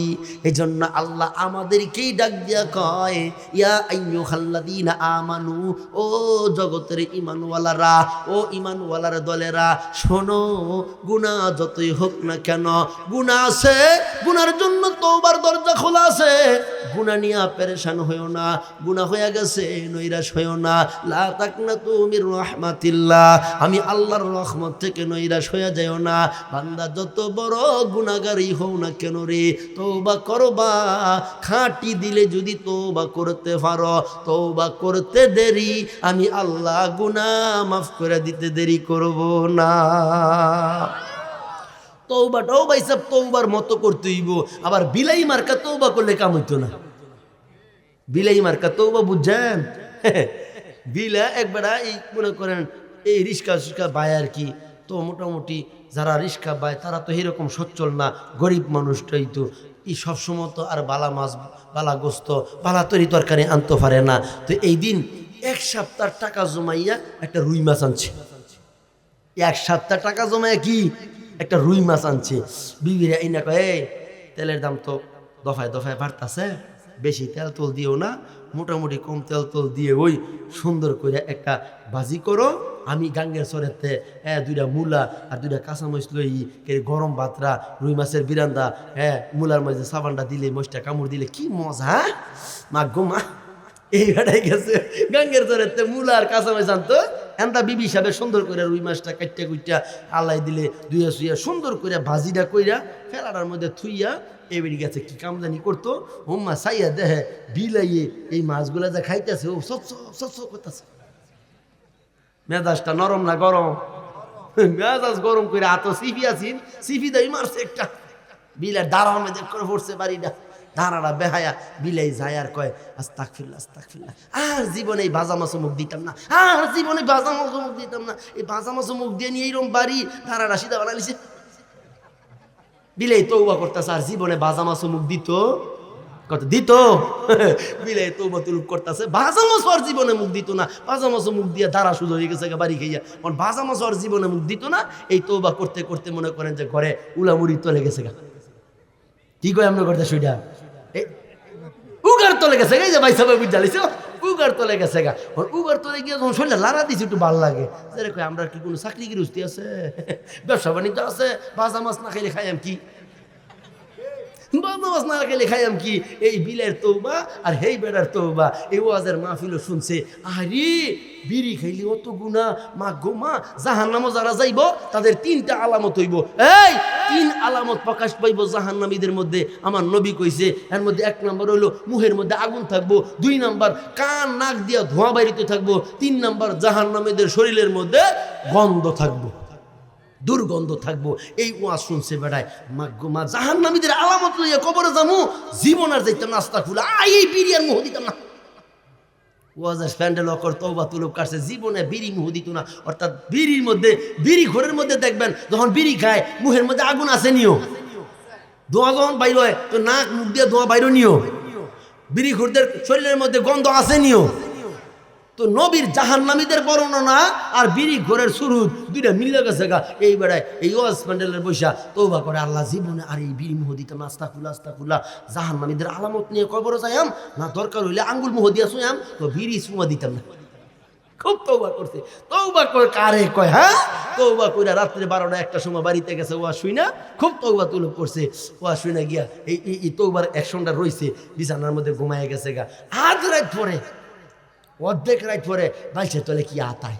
এই জন্য আল্লাহ আমাদেরকেই ডাক দিয়া কয় ইয়া আইয়ুহাল্লাযীনা আমানু, ও জগতের ঈমানওয়ালারা, ও ঈমানওয়ালার দলেরা, শোনো, গুনাহ যতই হোক না কেন, গুনাহ আছে, গুনার জন্য তওবার দরজা খোলা আছে। গুনাহ নিয়ে পেরেশান হইও না, গুনাহ হয়ে গেছে নৈরাশ হইও না। লা তাকনাতু মির রাহমাতিল্লাহ, আমি আল্লাহর রহমত থেকে নৈরাশ হয়ে যাইও না। বান্দা যত বড় গুনাহগারই হও না কেন রে, তওবা করবা। খাঁটি দিলে যদি তওবা করতে পারো, তওবা করতে দেরি, আমি আল্লাহ গুনাহ মাফ করে দিতে দেরি করব না। তওবাটাও ভাই সব তওবার মতো করতে হইব। আবার বিলাই মার্কা তওবা করলে কাম হইতো না। বিলাই মার্কা তওবা বুঝছেন? বিলা একবার এই মনে করেন এই রিস্কা সিস্কা বায় আর কি, তো মোটামুটি যারা রিস্কা বায় তারা তো এরকম সচ্ছল না, গরিব মানুষটাই তো এই সবসময় তো আর বালা মাছ, বালা গোস্ত, বালা তরি তরকারি আনতে পারে না। তো এই দিন এক সপ্তাহ টাকা জমাইয়া একটা রুই মাছ আনছে। এক সপ্তাহ টাকা জমাইয়া কি একটা রুই মাছ আনছে। বিবিরা এই না কয়, এই তেলের দাম তো দফায় দফায় বাড়তাছে, বেশি তেল তোল দিও না, মোটামুটি কম তেল তোল দিয়ে ওই সুন্দর করে একটা ভাজি করো। আমি গাঙ্গের সরেতে দুইটা মূলা আর দুইটা কাঁচামরিচ লই, গরম ভাতরা রুই মাছের বিরান্দা, মূলার মাঝে সাবানটা দিলে, মশটা কামড় দিলে কি মজা। হ্যাঁ মা গো মা, এই বেটাই গেছে গাঙ্গের সরেতে মূলা আর কাঁচামরিচ আনতো। এনতা বিবি হিসাবে সুন্দর করে রুই মাছটা কাটতে কুইটা আল্লাহ দিলে, দুইয়া সুইয়া সুন্দর করে ভাজিটা কইরা ফেলাটার মধ্যে থুইয়া এবারে গেছে কি কামদানি করতো। হোম্মা সাইয়া দেহে বিলাইয়ে এই মাছগুলা যা খাইতেছে, ও সচ্ছ করতেছে। মেজাজটা নরম না গরম? মেজাজ গরম করে আতো সিফি আছিন, সিফি দাই মারছে একটা, বিলার দাঁড়ার মধ্যে করে পড়ছে বাড়িটা। ধারাটা বেহায়া বিলাই যায় আর কয় আস্তাগফিরুল্লাহ আস্তাগফিরুল্লাহ, আর জীবনে এই ভাজা মাছ মুখ দিতাম না, আর জীবনে ভাজা মাছ মুখ দিতাম না। এই ভাজা মাছ মুখ দিয়ে নিয়ে এইরকম বাড়ি ধারাটা সিধা বানাইছে। বিলাই তৌবা করতেছে, আর জীবনে ভাজা মাছ মুখ দিত কত দিত। বিলাই তৌবা তুলুপ করতেছে, ভাজা মাছ আর জীবনে মুখ দিত না। ভাজা মাছ মুখ দিয়ে ধারা সুযোগ হয়ে গেছে বাড়ি খাইয়া। কারণ ভাজা মাছ আর জীবনে মুখ দিত না। এই তৌবা করতে করতে মনে করেন যে ঘরে উলামুড়ি তলে গেছে গা। কি কয় আমরা করতে সুইটা উগার তলে গেছে গা। এই যে ভাই সবাই বুঝালিস উগার তলে গেছে গা। উগার তলে গিয়ে যখন শরীরে লাড়া দিছি একটু ভালো লাগে। কয় আমরা কি কোনো চাকরি গৃহস্থী আছে, ব্যবসা বাণিজ্য আছে? ভাজা মাছ না খাইলে খাইয়াম কি, ভাজা মাছ না খাইলে খাইয়াম কি? এই বিলের তৌবা আর হেই বেড়ার তৌবা। এই ওয়াজের মাহফিলও শুনছে, আরে বিড়ি খাইলে অত গুণা, মা গো মা, জাহান্নামও যারা যাইব তাদের 3টা আলামত হইব। এই 3 আলামত প্রকাশ পাইব জাহান্নামীদের মধ্যে। আমার নবী কইছে এর মধ্যে 1 নম্বর হইলো মুহের মধ্যে আগুন থাকবো, 2 নম্বর কান নাক দিয়া ধোঁয়া বাইরিতে থাকবো, 3 নম্বর জাহান্নামীদের শরীরের মধ্যে গন্ধ থাকবো, দুর্গন্ধ থাকবো। এই ওয়াজ শুনছে বেড়ায়, মা গো মা, জাহান্নামীদের আলামত লইয়া কবরে যামু, জীবন আর যাইতাম না, আস্তাগফিরুল্লাহ, এই বিড়ি আর মুহ দিতাম না। ওয়াজের প্যান্ডেল অকর তওবা তুলুপ কাটছে, জীবনে বিড়ি মুহ দিত না। অর্থাৎ বিড়ির মধ্যে, বিড়ি ঘরের মধ্যে দেখবেন যখন বিড়ি খায় মুহের মধ্যে আগুন আছে নিও, ধোঁয়া যখন বাইর হয় তো নাক মুখ দিয়ে ধোঁয়া বাইর নিও, বিড়ি ঘুরদের শরীরের মধ্যে গন্ধ আছে নিও। তো নবীর জাহান্নামীদের বর্ণনা আর বিড়ি ঘরের সুরুদ 2টা মিলে গেছে গা। এই বেড়ায় এই ওয়াজ প্যান্ডেলের বৈশা তওবা করে, আল্লাহ জীবনে আর এই বিড়ি মুহ দিতাম না, আস্তাগফিরুল্লাহ আস্তাগফিরুল্লাহ। জাহান্নামীদের আলামত নিয়ে কবরে যাইয়াম না, দরকার হইলে আঙ্গুল মুহ দিয়া শুয়াম, তো বিড়ি সুমা দিতাম না। খুব তওবা করছে। তওবা করে কারে কয়? হ্যাঁ, তওবা কইরা রাত্রে 12টা 1টার সময় বাড়িতে গেছে, ওয়া শুই না খুব তওবা তুলুপ করছে। ওয়া শুই না গিয়া এই তওবার অ্যাকশনটা রইছে, বিছানার মধ্যে ঘুমায় গেছে গা। আজ রাত পরে, অর্ধেক রাত পরে বাইছে তলে কি আতায়,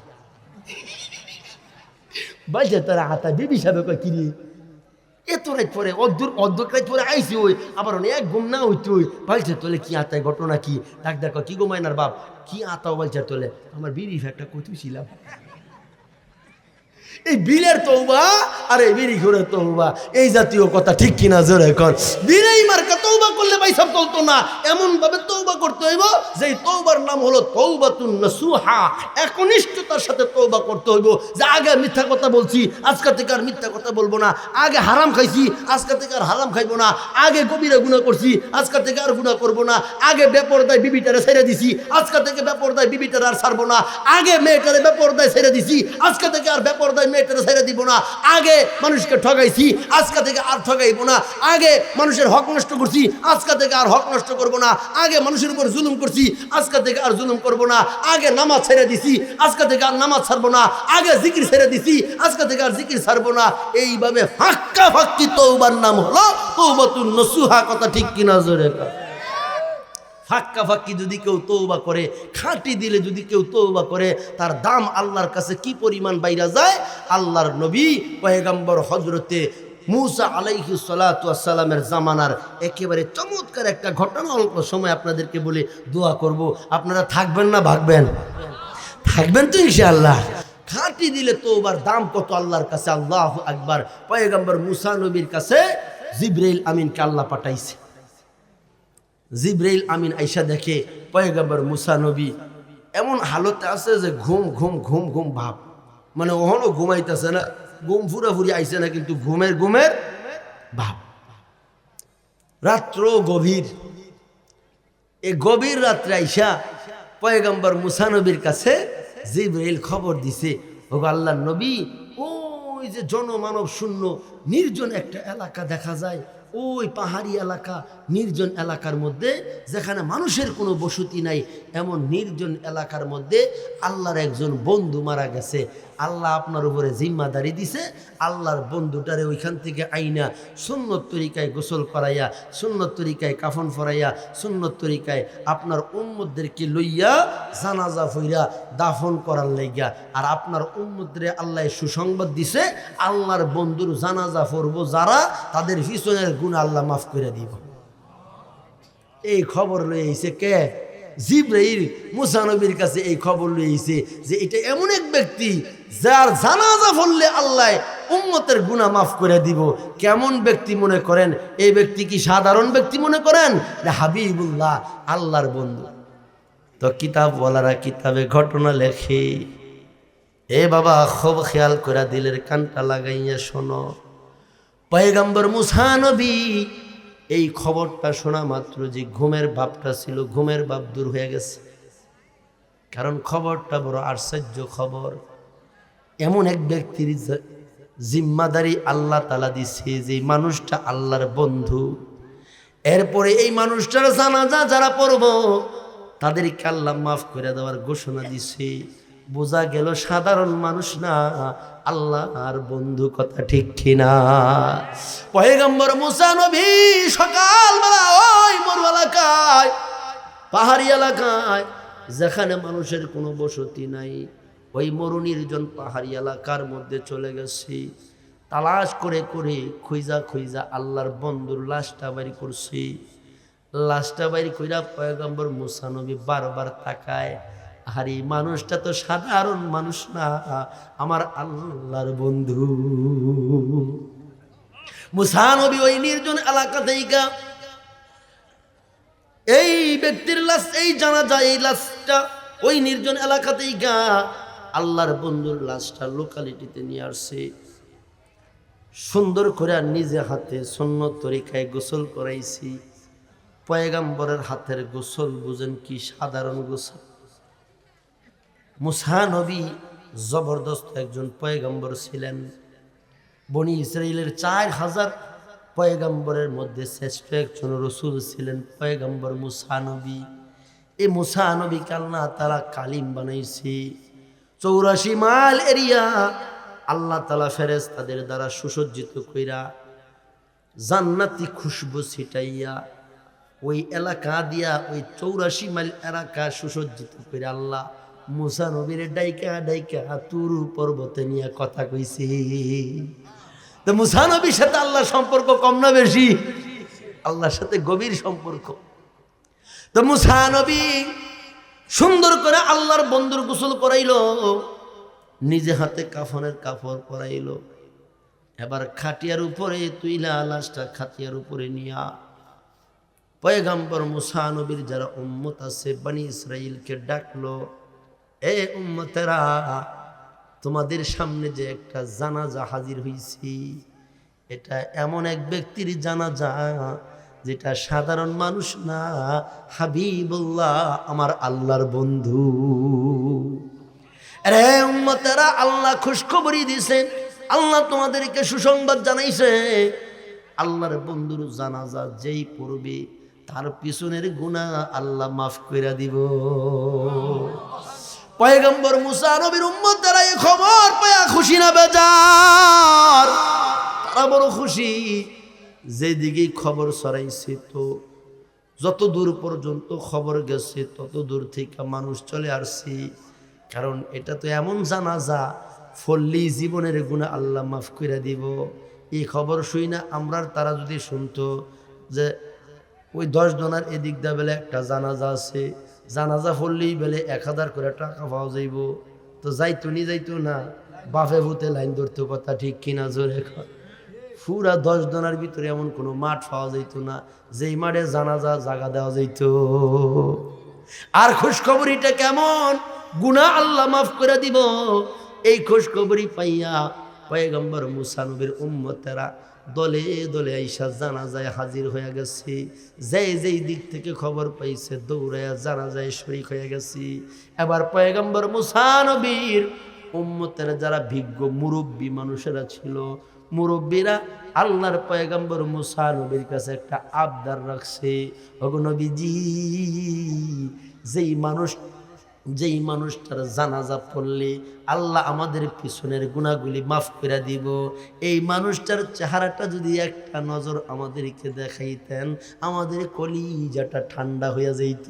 বাইছে তোরা আতায়। বিবি সাহেব কয় কিরি এত রাত পরে, অর্ধেক রাত পরে আইসি, ওই আবার অনেক ঘুম না হইতে, ওই বাইছে তলে কি আতায়, ঘটনা কি? ডাক দেখো কি ঘুমায় বাপ, কি আতাও বাইছে তলে? আমার বিড়ি একটা কচু ছিলাম। এই বিলের তওবা আর এই বিড়ি ঘুরের তওবা, এই জাতীয় কথা ঠিক কিনা জোরে কর। বিড়াই মার্কা তওবা করলে ভাই সব চলতো না, এমন ভাবে তওবা করতে হইব যে তওবার নাম হলো তওবাতুন নাসুহা। একনিষ্ঠতার সাথে তওবা করতে হইব যে আগে মিথ্যা কথা বলছি, আজকে থেকে আর মিথ্যা কথা বলবো না। আগে হারাম খাইছি, আজকে থেকে আর হারাম খাইবো না। আগে কবিরা গুনাহ করছি, আজকে থেকে আর গুনাহ করবো না। আগে বেপরদায় বিবিটারে ছেড়ে দিছি, আজকে থেকে বেপরদায় বিবিটারে আর ছাড়বো না। আগে মেয়েটারে বেপরদায় ছেড়ে দিছি, আজকে থেকে আর বেপরদায় মেয়েটারে ছেড়ে দিব না। আগে মানুষকে ঠগাইছি, আজকে থেকে আর ঠগাইবো না। আগে মানুষের হক নষ্ট করছি, আজকে থেকে আর হক নষ্ট করবো না। আগে মানুষের উপর জুলুম করছি, আজকে থেকে আর জুলুম করবো না। আগে নামাজ ছেড়ে দিছি, আজকে থেকে আর নামাজ ছাড়বো না। আগে জিকির ছেড়ে দিছি, আজকে থেকে আর জিকির ছাড়বো না। এইভাবে ফাঁক্কা ফাঁক্কি তওবার নাম হলো তওবাতুন নাসুহা। কথা ঠিক কিনা জোরে কর। ফাঁক্কা ফাঁক্কি যদি কেউ তওবা করে, খাঁটি দিলে যদি কেউ তওবা করে, তার দাম আল্লাহর কাছে কি পরিমাণ বাইরা যায়। আল্লাহর নবী পয়গম্বর হযরতে মূসা আলাইহিস সালাতু ওয়াস সালামের জামানার একেবারে চমৎকার একটা ঘটনা অল্প সময় আপনাদেরকে বলে দোয়া করব। আপনারা থাকবেন না ভাগবেন? থাকবেন তো ইনশাআল্লাহ। খাঁটি দিলে তওবার দাম কত আল্লাহর কাছে। আল্লাহু আকবার। পয়গম্বর মূসা নবীর কাছে জিবরাইল আমিনকে আল্লাহ পাঠাইছে। জিবরাইল আমিন আইসা দেখে পয়গম্বর মূসা নবী এমন হালতে আছে যে ঘুম ঘুম ঘুম ঘুম ভাব, মানে ওহনও ঘুমাইতেছে না, ঘুম ফুরাফুরি আইসে না, কিন্তু ঘুমের ভাব। রাত্র গভীর, এই গভীর রাত্রে আইসা পয়গম্বর মূসা নবীর কাছে জিবরাইল খবর দিছে, ওগো আল্লাহর নবী, ওই যে জনমানব শূন্য নির্জন একটা এলাকা দেখা যায়, ওই পাহাড়ি এলাকা, নির্জন এলাকার মধ্যে যেখানে মানুষের কোনো বসতি নাই, এমন নির্জন এলাকার মধ্যে আল্লাহর একজন বন্ধু মারা গেছে। আল্লাহ আপনার উপরে জিম্মাদারি দিছে, আল্লাহর বন্ধুটারে ওইখান থেকে আইনা সুন্নত তরিকায় গোসল করাইয়া, সুন্নত তরিকায় কাফন ফরাইয়া, সুন্নত তরিকায় আপনার উম্মতদেরকে লইয়া জানাজা ফইরা দাফন করার লাইগা। আর আপনার উম্মতরে আল্লাহ সুসংবাদ দিছে, আল্লাহর বন্ধুর জানাজা পড়ব যারা, তাদের পিছনের গুনাহ আল্লাহ মাফ করে দিব। এই খবর লয়ে আইছে কে? জিবরাইল মূসা নবীর কাছে এই খবর লয়ে আইছে যে এটা এমন এক ব্যক্তি যার জানাজা পড়লে আল্লাহ উম্মতের গুনাহ মাফ করে দিব। কেমন ব্যক্তি মনে করেন? এই ব্যক্তি কি সাধারণ ব্যক্তি মনে করেন না হাবিবুল্লাহ, আল্লাহর বন্ধু? তো কিতাবওয়ালারা কিতাবে ঘটনা লেখে। এ বাবা, খুব খেয়াল করে দিলের কানটা লাগাইয়া শোনো। পয়গম্বর মুসা নবী এই খবরটা শোনা মাত্র যে ঘুমের ভাবটা ছিল, ঘুমের ভাব দূর হয়ে গেছে। কারণ খবরটা বড় আশ্চর্য খবর। এমন এক ব্যক্তির জিম্মাদারি আল্লাহ তাআলা দিছে, যে মানুষটা আল্লাহর বন্ধু। এরপরে এই মানুষটার জানাজা যারা পড়ব তাদেরকে আল্লাহ মাফ করে দেওয়ার ঘোষণা দিছে। বোঝা গেল সাধারণ মানুষ না, আল্লাহর বন্ধু। কথা ঠিক কিনা? পয়গম্বর মুসা নবী সকালবেলা ওই মরু এলাকায়, পাহাড়ি এলাকায়, যেখানে মানুষের কোনো বসতি নাই, ওই মরু নির্জন পাহাড়ি এলাকার মধ্যে চলে গেছি। তালাশ করে করে খুঁজা খুঁজা আল্লাহর বন্ধুর লাশটা বাড়ি করছি। লাশটা বাড়ি কইরা পয়গম্বর মুসা নবী বারবার তাকায়, আর এই মানুষটা তো সাধারণ মানুষ না, আমার আল্লাহর বন্ধু। মুসা নবী ওই নির্জন এলাকা থেকে এই ব্যক্তির লাশ, এই জানাজা, এই লাশটা ওই নির্জন এলাকা থেকে আল্লাহর বন্ধুর লাশটা লোকালিটিতে নিয়ে আসছে। সুন্দর করে নিজে হাতে সুন্নত তরিকায় গোসল করাইছি। পয়গম্বরের হাতের গোসল বুঝেন কি সাধারণ গোসল। মুসা নবী জবরদস্ত একজন পয়গম্বর ছিলেন। বনি ইসরাইলের 4000 পয়গম্বরের মধ্যে শ্রেষ্ঠ একজন রসুল ছিলেন পয়গম্বর মুসা নবী। এই মুসা নবীকে আল্লাহ তাআলা কালিম বানাইছে। 84 মাইল এরিয়া আল্লাহ তাআলা ফেরেশতাদের দ্বারা সুসজ্জিত কইরা জান্নাতি খুশবু ছিটাইয়া ওই এলাকা দিয়া, ওই 84 মাইল এলাকা সুসজ্জিত কইরা আল্লাহ মুসা নবীর ডাইকা ডাইকা তুর পর্বতে নিয়ে কথা কইছে। তো মুসা নবীর সাথে আল্লাহর সম্পর্ক কম না বেশি? আল্লাহর সাথে গভীর সম্পর্ক। তো মুসা নবী সুন্দর করে আল্লাহর বন্ধুর গোসল করাইল, নিজে হাতে কাফনের কাপড় পরাইল। এবার খাটিয়ার উপরে তুইলা লাশটা খাটিয়ার উপরে নিয়া পয়গম্বর মুসা নবীর যারা উম্মত আছে বনি ইসরাইলকে ডাকলো, এ উম্মতেরা, তোমাদের সামনে যে একটা জানাজা হাজির হইছি, এটা এমন এক ব্যক্তির জানাজা যেটা সাধারণ মানুষ না, হাবিবুল্লাহ, আমার আল্লাহর বন্ধু। আরে উম্মতেরা, আল্লাহ খুশখবরি দিয়েছেন, আল্লাহ তোমাদেরকে সুসংবাদ জানাইছে। আল্লাহর বন্ধুর জানাজা যেই পড়বে তার পিছনের গুনাহ আল্লাহ মাফ কইরা দিব। পয়গম্বর মুসা নবীর উম্মতেরা এই খবর পায়া খুশি না বেজার? তারা বড় খুশি। যেদিকেই খবর ছড়াইছে, তো যত দূর পর্যন্ত খবর গেছে তত দূর থেকে মানুষ চলে আসছে। কারণ এটা তো এমন জানাজা, ফললি জীবনের গুনাহ আল্লাহ মাফ কইরা দিব। এই খবর শুই না আমরা তারা যদি শুনতো যে ওই 10 জনের এদিক দা বেলে একটা জানাজা আছে, জানাজা পড়লেই বেলে 1000 করে টাকা পাওয়া যাইব, তো যাইতো নি যাইতো না, বাফে ভূতে লাইন ধরতো। কথা ঠিক কিনা? জোরে পুরা 10 জনের ভিতরে এমন কোনো মাঠ পাওয়া যাইতো না যেই মাঠে জানাজা জায়গা দেওয়া যাইত। আর খুশখবরিটা কেমন? গুনাহ আল্লাহ মাফ করে দিব। এই খুশখবরি পাইয়া পয়গম্বর মুসা নবীর উম্মতেরা দলে দলে আইসা জানাজায় হাজির হয়ে গেছে। যেই দিক থেকে খবর পাইছে দৌড়াইয়া জানাজায় শরীক হয়ে গেছি। এবার পয়গম্বর মুসা নবীর উম্মতেরা যারা বিজ্ঞ মুরব্বী মানুষেরা ছিল, মুরব্বীরা আল্লাহর পয়গম্বর মুসা নবীর কাছে একটা আবদার রাখছে, ওগো নবীজি, যেই মানুষটার জানাজা পড়লে আল্লাহ আমাদের পিছনের গুনাহগুলি মাফ করে দিব, এই মানুষটার চেহারাটা যদি একটা নজর আমাদেরকে দেখাইতেন, আমাদের কলিজাটা ঠান্ডা হয়ে যাইত।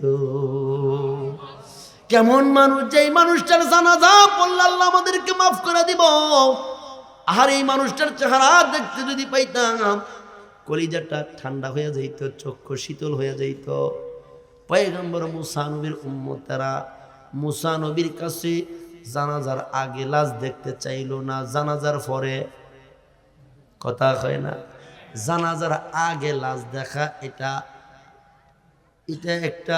কেমন মানুষ? যেই মানুষটার জানাজা পড়লে আল্লাহ আমাদেরকে মাফ করে দিব। আর এই মানুষটার চেহারা দেখতে যদি পাইতাম, কলিজাটা ঠান্ডা হয়ে যাইত, চক্ষু শীতল হয়ে যাইত। পয়গম্বর মুসা নবীর উম্মতেরা মুসা নবীর কাছে জানাজার আগে লাশ দেখতে চাইল না, জানাজার পরে কথা হয় না। জানাজার আগে লাশ দেখা এটা একটা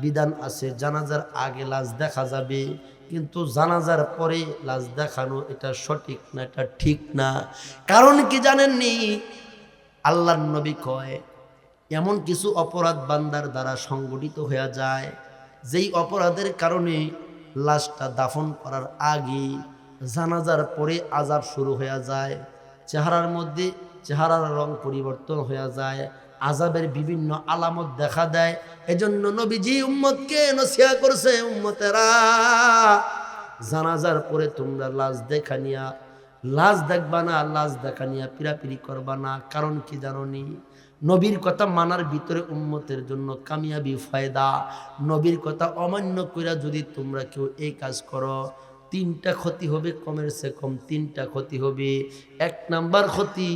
বিধান আছে, জানাজার আগে লাশ দেখা যাবে, কিন্তু জানাজার পরে লাশ দেখানো এটা সঠিক না, এটা ঠিক না। কারণ কি জানেননি? আল্লাহর নবী কয় এমন কিছু অপরাধ বান্দার দ্বারা সংগঠিত হয়ে যায়, যেই অপরাধের কারণে লাশটা দাফন করার আগে জানাজার পরে আযাব শুরু হয়ে যায়, চেহারার মধ্যে চেহারার রং পরিবর্তন হয়ে যায়, আযাবের বিভিন্ন আলামত দেখা দেয়। এজন্য নবীজি উম্মতকে নসিহত করছে, উম্মতেরা জানাজার পরে তোমরা লাশ দেখা নিয়া, লাশ দেখবা না, লাশ দেখা নিয়া পিরাপিরি করবা না। কারণ কি জানোনি? নবীর কথা মানার ভিতরে উম্মতের জন্য কামিয়াবি ফায়দা। নবীর কথা অমান্য কইরা যদি তোমরা কেউ এই কাজ করো, তিনটা ক্ষতি হবে, কমের সে কম তিনটা ক্ষতি হবে। এক নাম্বার ক্ষতি,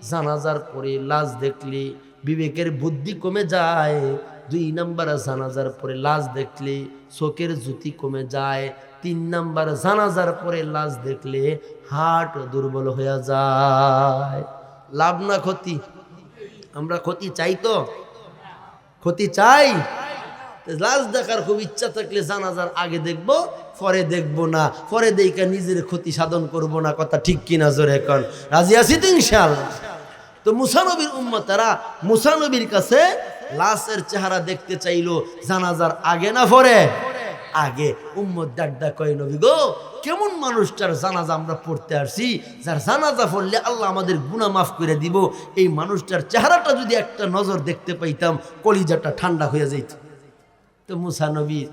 জানাজার পরে লাশ দেখলে বিবেকের বুদ্ধি কমে যায়। দুই নাম্বার, জানাজার পরে লাশ দেখলে চোখের জ্যোতি কমে যায়। তিন নাম্বার, জানাজার পরে লাশ দেখলে হার্ট দুর্বল হয়ে যায়। লাভ না ক্ষতি? আমরা ক্ষতি চাই তো? ক্ষতি চাই? লাশ দেখার খুব ইচ্ছা থাকলে জানাজার আগে দেখব, পরে দেখব না, পরে দেখে নিজের ক্ষতি সাধন করব না। কথা ঠিক কিনা জোরে এখন? রাজি আছি তো ইনশাআল্লাহ? তো মুসা নবীর উম্মতেরা মুসা নবীর কাছে লাশের চেহারা দেখতে চাইলো, জানাজার আগে না পরে? আগে। উম্মত ডাক কয়, নবী গো, কেমন মানুষটার জানাজা আমরা পড়তে আসছি, যার জানাজা পড়লে আল্লাহ আমাদের গুনাহ মাফ করে দিব, এই মানুষটার চেহারাটা যদি একটা নজর দেখতে পাইতাম, কলিজাটা ঠান্ডা হয়ে যাইত। তো মুসা নবীর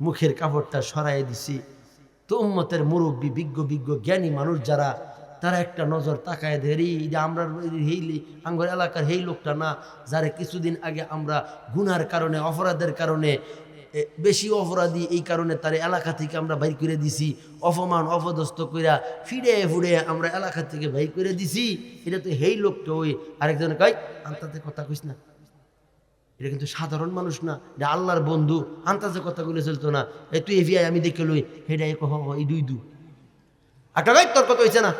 মুখের কাপড়টা সরাই দিছি। তো উম্মতের মুরব্বী, বিজ্ঞ জ্ঞানী মানুষ যারা, তারা একটা নজর তাকায় ধরি যে আমরা আঙ্গর এলাকার এই লোকটা না, যারা কিছুদিন আগে আমরা গুনার কারণে, অপরাধের কারণে, বেশি অপরাধী এই কারণে তার এলাকা থেকে আমরা বাইর করে দিছি, অপমান অপদস্থ কইরা ফিরে ফুড়ে আমরা এলাকা থেকে বাইর করে দিছি। এটা তো এই লোকটা। ওই আরেকজন কয়, আন্তাতে কথা কইস না, এটা কিন্তু সাধারণ মানুষ না, এটা আল্লাহর বন্ধু, আন্তাজে কথাগুলো চলতো না। এই তুই এভিআই আমি দেখে লই, হেডা এই দুই একটা গাই তোর কথা হয়েছে না,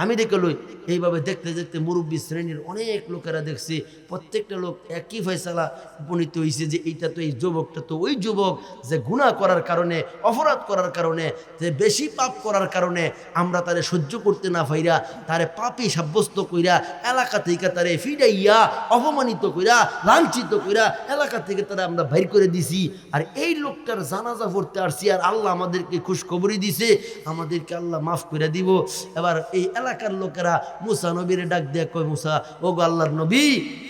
আমি দেখে লই। এইভাবে দেখতে দেখতে মুরব্বী শ্রেণীর অনেক লোকেরা দেখছে, প্রত্যেকটা লোক একই ফয়সালা উপনীত হয়েছে যে এইটা তো, এই যুবকটা তো ওই যুবক যে গুনাহ করার কারণে, অপরাধ করার কারণে, যে বেশি পাপ করার কারণে আমরা তারে সহ্য করতে না পাইরা, তারে পাপী সাব্যস্ত কইরা এলাকা থেকে তারে ফিরাইয়া, অপমানিত কইরা, লাঞ্ছিত কইরা এলাকা থেকে তারা আমরা বাইর করে দিছি। আর এই লোকটার জানাজা পড়তে আসছি, আর আল্লাহ আমাদেরকে খুশখবরি দিছে, আমাদেরকে আল্লাহ মাফ করে দিব। এবার এই এলাকার লোকেরা মুসা নবীরে ডাক দিয়ে কয়, মুসা, ও গো আল্লাহর নবী,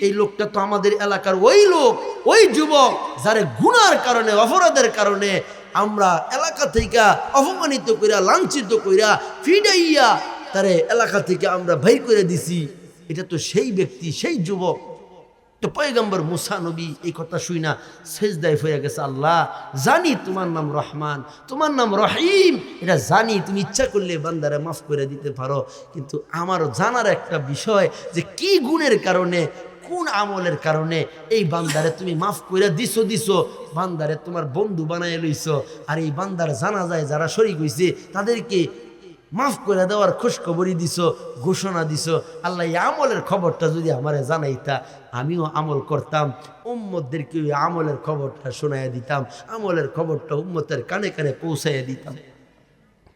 এই লোকটা তো আমাদের এলাকার ওই লোক, ওই যুবক যারে গুনার কারণে, অপরাধের কারণে আমরা এলাকা থেকে অপমানিত কইরা, লাঞ্ছিত কইরা, ফিডাইয়া তারে এলাকা থেকে আমরা বাইর করে দিছি। এটা তো সেই ব্যক্তি, সেই যুবক। তো পয়গম্বর মুসা নবী এই কথা শুই না সেজদায় হয়ে গেছে, আল্লাহ জানি তোমার নাম রহমান, তোমার নাম রহিম, এটা জানি, তুমি ইচ্ছা করলে বান্দারে মাফ করে দিতে পারো, কিন্তু আমার জানার একটা বিষয় যে কি গুণের কারণে, কোন আমলের কারণে এই বান্দারে তুমি মাফ করে দিছো, বান্দারে তোমার বন্ধু বানায় লইছো, আর এই বান্দার জানাজায় যারা শরীক হইছে তাদেরকে মাফ করে দেওয়ার খুশখবরি দিছো, ঘোষণা দিছো। আল্লাহ, এই আমলের খবরটা যদি আমারে জানাইতা, আমিও আমল করতাম, উম্মতদেরকে ওই আমলের খবরটা শোনাইয়া দিতাম, আমলের খবরটা উম্মতের কানে কানে পৌঁছাইয়া দিতাম।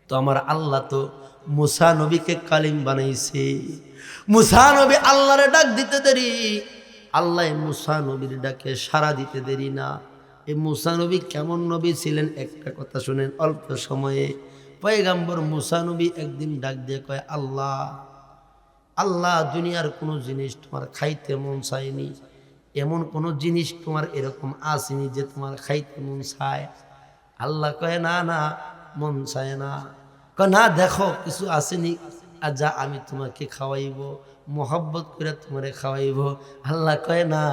তো আমার আল্লাহ তো মুসা নবীকে কালিম বানাইছে। মুসা নবী আল্লাহরে ডাক দিতে দেরি, আল্লাহ মুসা নবীর ডাকে সাড়া দিতে দেরি না। এই মুসা নবী কেমন নবী ছিলেন একটা কথা শুনেন অল্প সময়ে। পয়গম্বর মুসা নবী একদিন ডাক দিয়ে কয়, আল্লাহ, আল্লাহ, দুনিয়ার কোনো জিনিস তোমার খাইতে মন চায়নি, এমন কোনো জিনিস তোমার এরকম আসেনি যে তোমার খাইতে মন চায়। আল্লাহ কয়, না না, মন চায় না। কয়, না, দেখো কিছু আসেনি, যা আমি তোমাকে খাওয়াইব, মোহব্বত করে তোমারে খাওয়াইব। আল্লাহ কয়, না।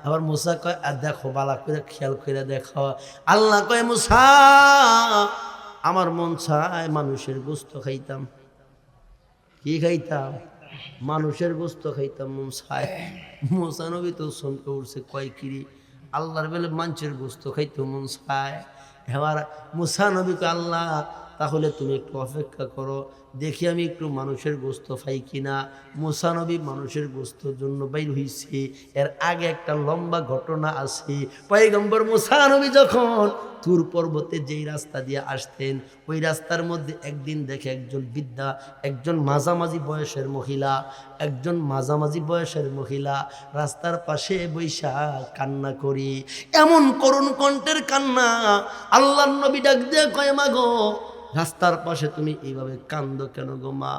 আবার মুসা কয়, আর দেখো, বালা করে খেয়াল করে দেখো। আল্লাহ কয়, মুসা, আমার মন চায় মানুষের গোস্ত খাইতাম। কি খাইতাম? মানুষের গোস্ত খাইতাম, মন চায়। মুসা নবী তো চমকে উঠছে, কয় কিরি, আল্লাহর বেলে মানুষের গোস্ত খাইতে মন চায়। এবার মুসা নবীকে, আল্লাহ, তাহলে তুমি একটু অপেক্ষা করো, দেখি আমি একটু মানুষের গোস্ত পাই কিনা। মুসা নবী মানুষের গোস্তর জন্য বাইর হইছে। এর আগে একটা লম্বা ঘটনা আছে। পয়গম্বর মুসা নবী যখন তুর পর্বতে যেই রাস্তা দিয়ে আসতেন, ওই রাস্তার মধ্যে একদিন দেখে একজন বৃদ্ধা, একজন মাঝামাঝি বয়সের মহিলা রাস্তার পাশে বৈশা কান্না করি। এমন করুণ কণ্ঠের কান্না, আল্লাহর নবী ডাক দিয়ে কয়, মা গো, রাস্তার পাশে তুমি এইভাবে কান্দো কেন গো মা?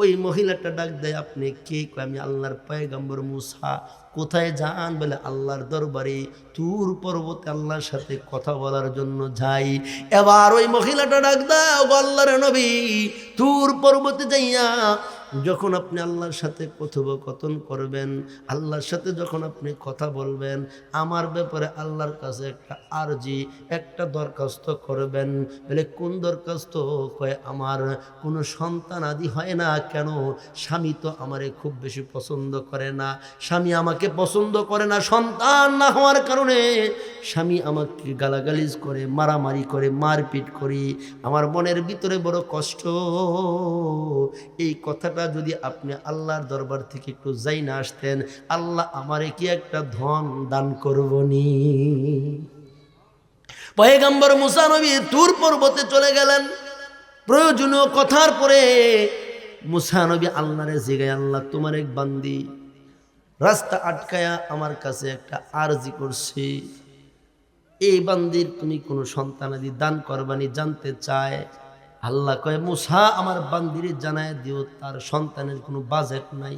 ওই মহিলাটা ডাক দেয়, আপনি কে? কয়, আমি আল্লাহর পয়গম্বর মুসা। কোথায় যান? বলে, আল্লাহর দরবারে তুর পর্বতে আল্লাহর সাথে কথা বলার জন্য যাই। এবার ওই মহিলাটা ডাক দেয়, ও আল্লাহর নবী, তুর পর্বতে যাইয়া যখন আপনি আল্লাহর সাথে কথোপকথন করবেন, আল্লাহর সাথে যখন আপনি কথা বলবেন, আমার ব্যাপারে আল্লাহর কাছে একটা আরজি, একটা দরখাস্ত করবেন। বলে, কোন দরখাস্ত? কয়, আমার কোনো সন্তান আদি হয় না কেন? স্বামী তো আমারে খুব বেশি পছন্দ করে না, স্বামী আমাকে পছন্দ করে না। সন্তান না হওয়ার কারণে স্বামী আমাকে গালাগালিজ করে, মারামারি করে, মারপিট করি। আমার মনের ভিতরে বড় কষ্ট। এই কথাটা যদি আপনি আল্লাহর দরবার থেকে একটু যাই না আসতেন, আল্লাহ আমারে কি একটা ধন দান করবনি। পয়গম্বর মুসা নবী তুর পর্বতে চলে গেলেন। প্রয়োজনীয় কথার পরে মুসা নবী আল্লাহরে জিগায়, আল্লাহ, তোমার এক বান্দি রাস্তা আটকায়া আমার কাছে একটা আরজি করছে, এই বান্দির তুমি কোনো সন্তানাদি দান করবানি, জানতে চায়। আল্লাহ কয়, মুসা, আমার বান্দিরে জানায় দিও তার সন্তানের কোনো বাজেট নাই,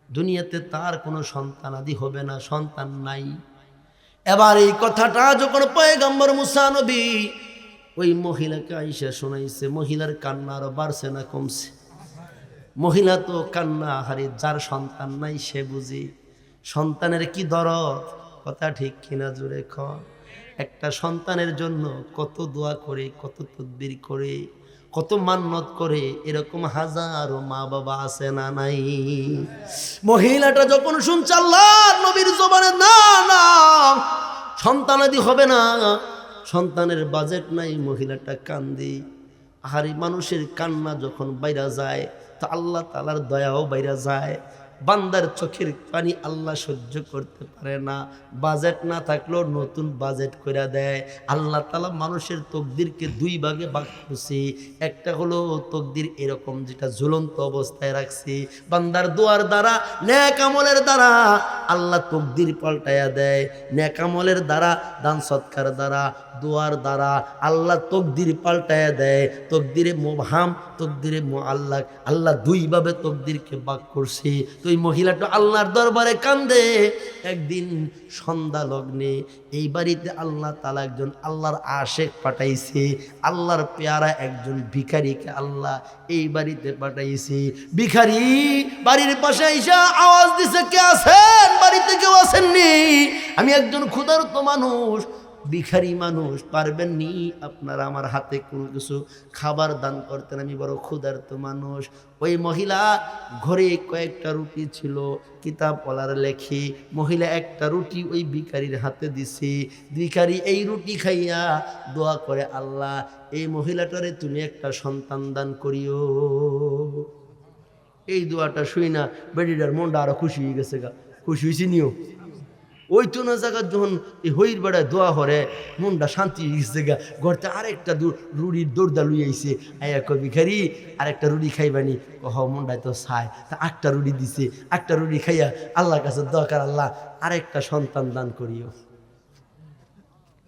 দুনিয়াতে তার কোনো সন্তান আদি হবে না, সন্তান নাই। এবার এই কথাটা যখন পয়গম্বর মুসা নবী ওই মহিলাকে আইসা শোনাইছে, মহিলার কান্না আরো বাড়ছে না কমছে? মহিলা তো কান্না, হারে যার সন্তান নাই সে বুঝি সন্তানের কি দরদ। কথা ঠিক কিনা? জোরে খ। একটা সন্তানের জন্য কত দোয়া করে, কত তদবির করে, কত মান্নত করে, এরকম হাজারো মা বাবা আছে না নাই? মহিলাটা যখন শুনছে আল্লাহর নবীর জবানে, না না সন্তানাদি হবে না, সন্তানের বাজেট নাই, মহিলাটা কান্দি। আহারি মানুষের কান্না যখন বাইরা যায় তা আল্লাহ তাআলার দয়াও বাইরা যায়। বান্দার চোখের পানি আল্লাহ সহ্য করতে পারে না, বাজেট না থাকলেও নতুন বাজেট করে দেয়। আল্লাহ তাআলা মানুষের তকদিরকে দুই ভাগে ভাগ করছে। একটা হলো তকদির এরকম যেটা ঝুলন্ত অবস্থায় রাখছে, বান্দার দোয়ার দ্বারা, নেক আমলের দ্বারা আল্লাহ তকদির পাল্টায়া দেয়। নেক আমলের দ্বারা, দান সৎকার দ্বারা, দোয়ার দ্বারা আল্লাহ তকদির পাল্টায়া দেয়। তকদিরে মুবহাম, তকদিরে মুআল্লাক, আল্লাহ দুইভাবে তকদিরকে ভাগ করছে। তো এই মহিলাটা আল্লাহর দরবারে কান্দে। একদিন সন্ধ্যা লগ্নে এই বাড়িতে আল্লাহ তাআলা একজন আল্লাহর আশেক পাঠাইছে, আল্লাহর পেয়ারা একজন ভিখারিকে আল্লাহ এই বাড়িতে পাঠাইছে। ভিখারি বাড়ির পাশে আইসা আওয়াজ দিছে, কে আছেন? বাড়িতে কেউ আসেননি, আমি একজন ক্ষুধার্ত মানুষ, ভিখারি মানুষ, পারবেন নি আপনারা আমার হাতে কোনো কিছু খাবার দান করতেন? আমি বড় ক্ষুধার্ত মানুষ। ওই মহিলা ঘরে কয়েকটা রুটি ছিল, কিতাবওয়ালার লেখি, মহিলা একটা রুটি ওই ভিখারির হাতে দিছে। ভিখারি এই রুটি খাইয়া দোয়া করে, আল্লাহ এই মহিলাটারে তুমি একটা সন্তান দান করিও। এই দোয়াটা শুই না বেডিটার মনটা আরো খুশি হয়ে গেছে গা। খুশি হয়েছি নিও ওই তো না জায়গার যখন এই হইর বেড়ায় দোয়া হরে মনটা শান্তি গেছে গা। ঘরতে আরেকটা রুড়ির দৌড়দা লুই আইছে, আয়া কই, ভিখারি আরেকটা রুড়ি খাইবানি? কহ মনটায় তো চায়। তা 8টা রুড়ি দিছে, 8টা রুড়ি খাইয়া আল্লাহর কাছে দরকার, আল্লাহ আরেকটা সন্তান দান করিও।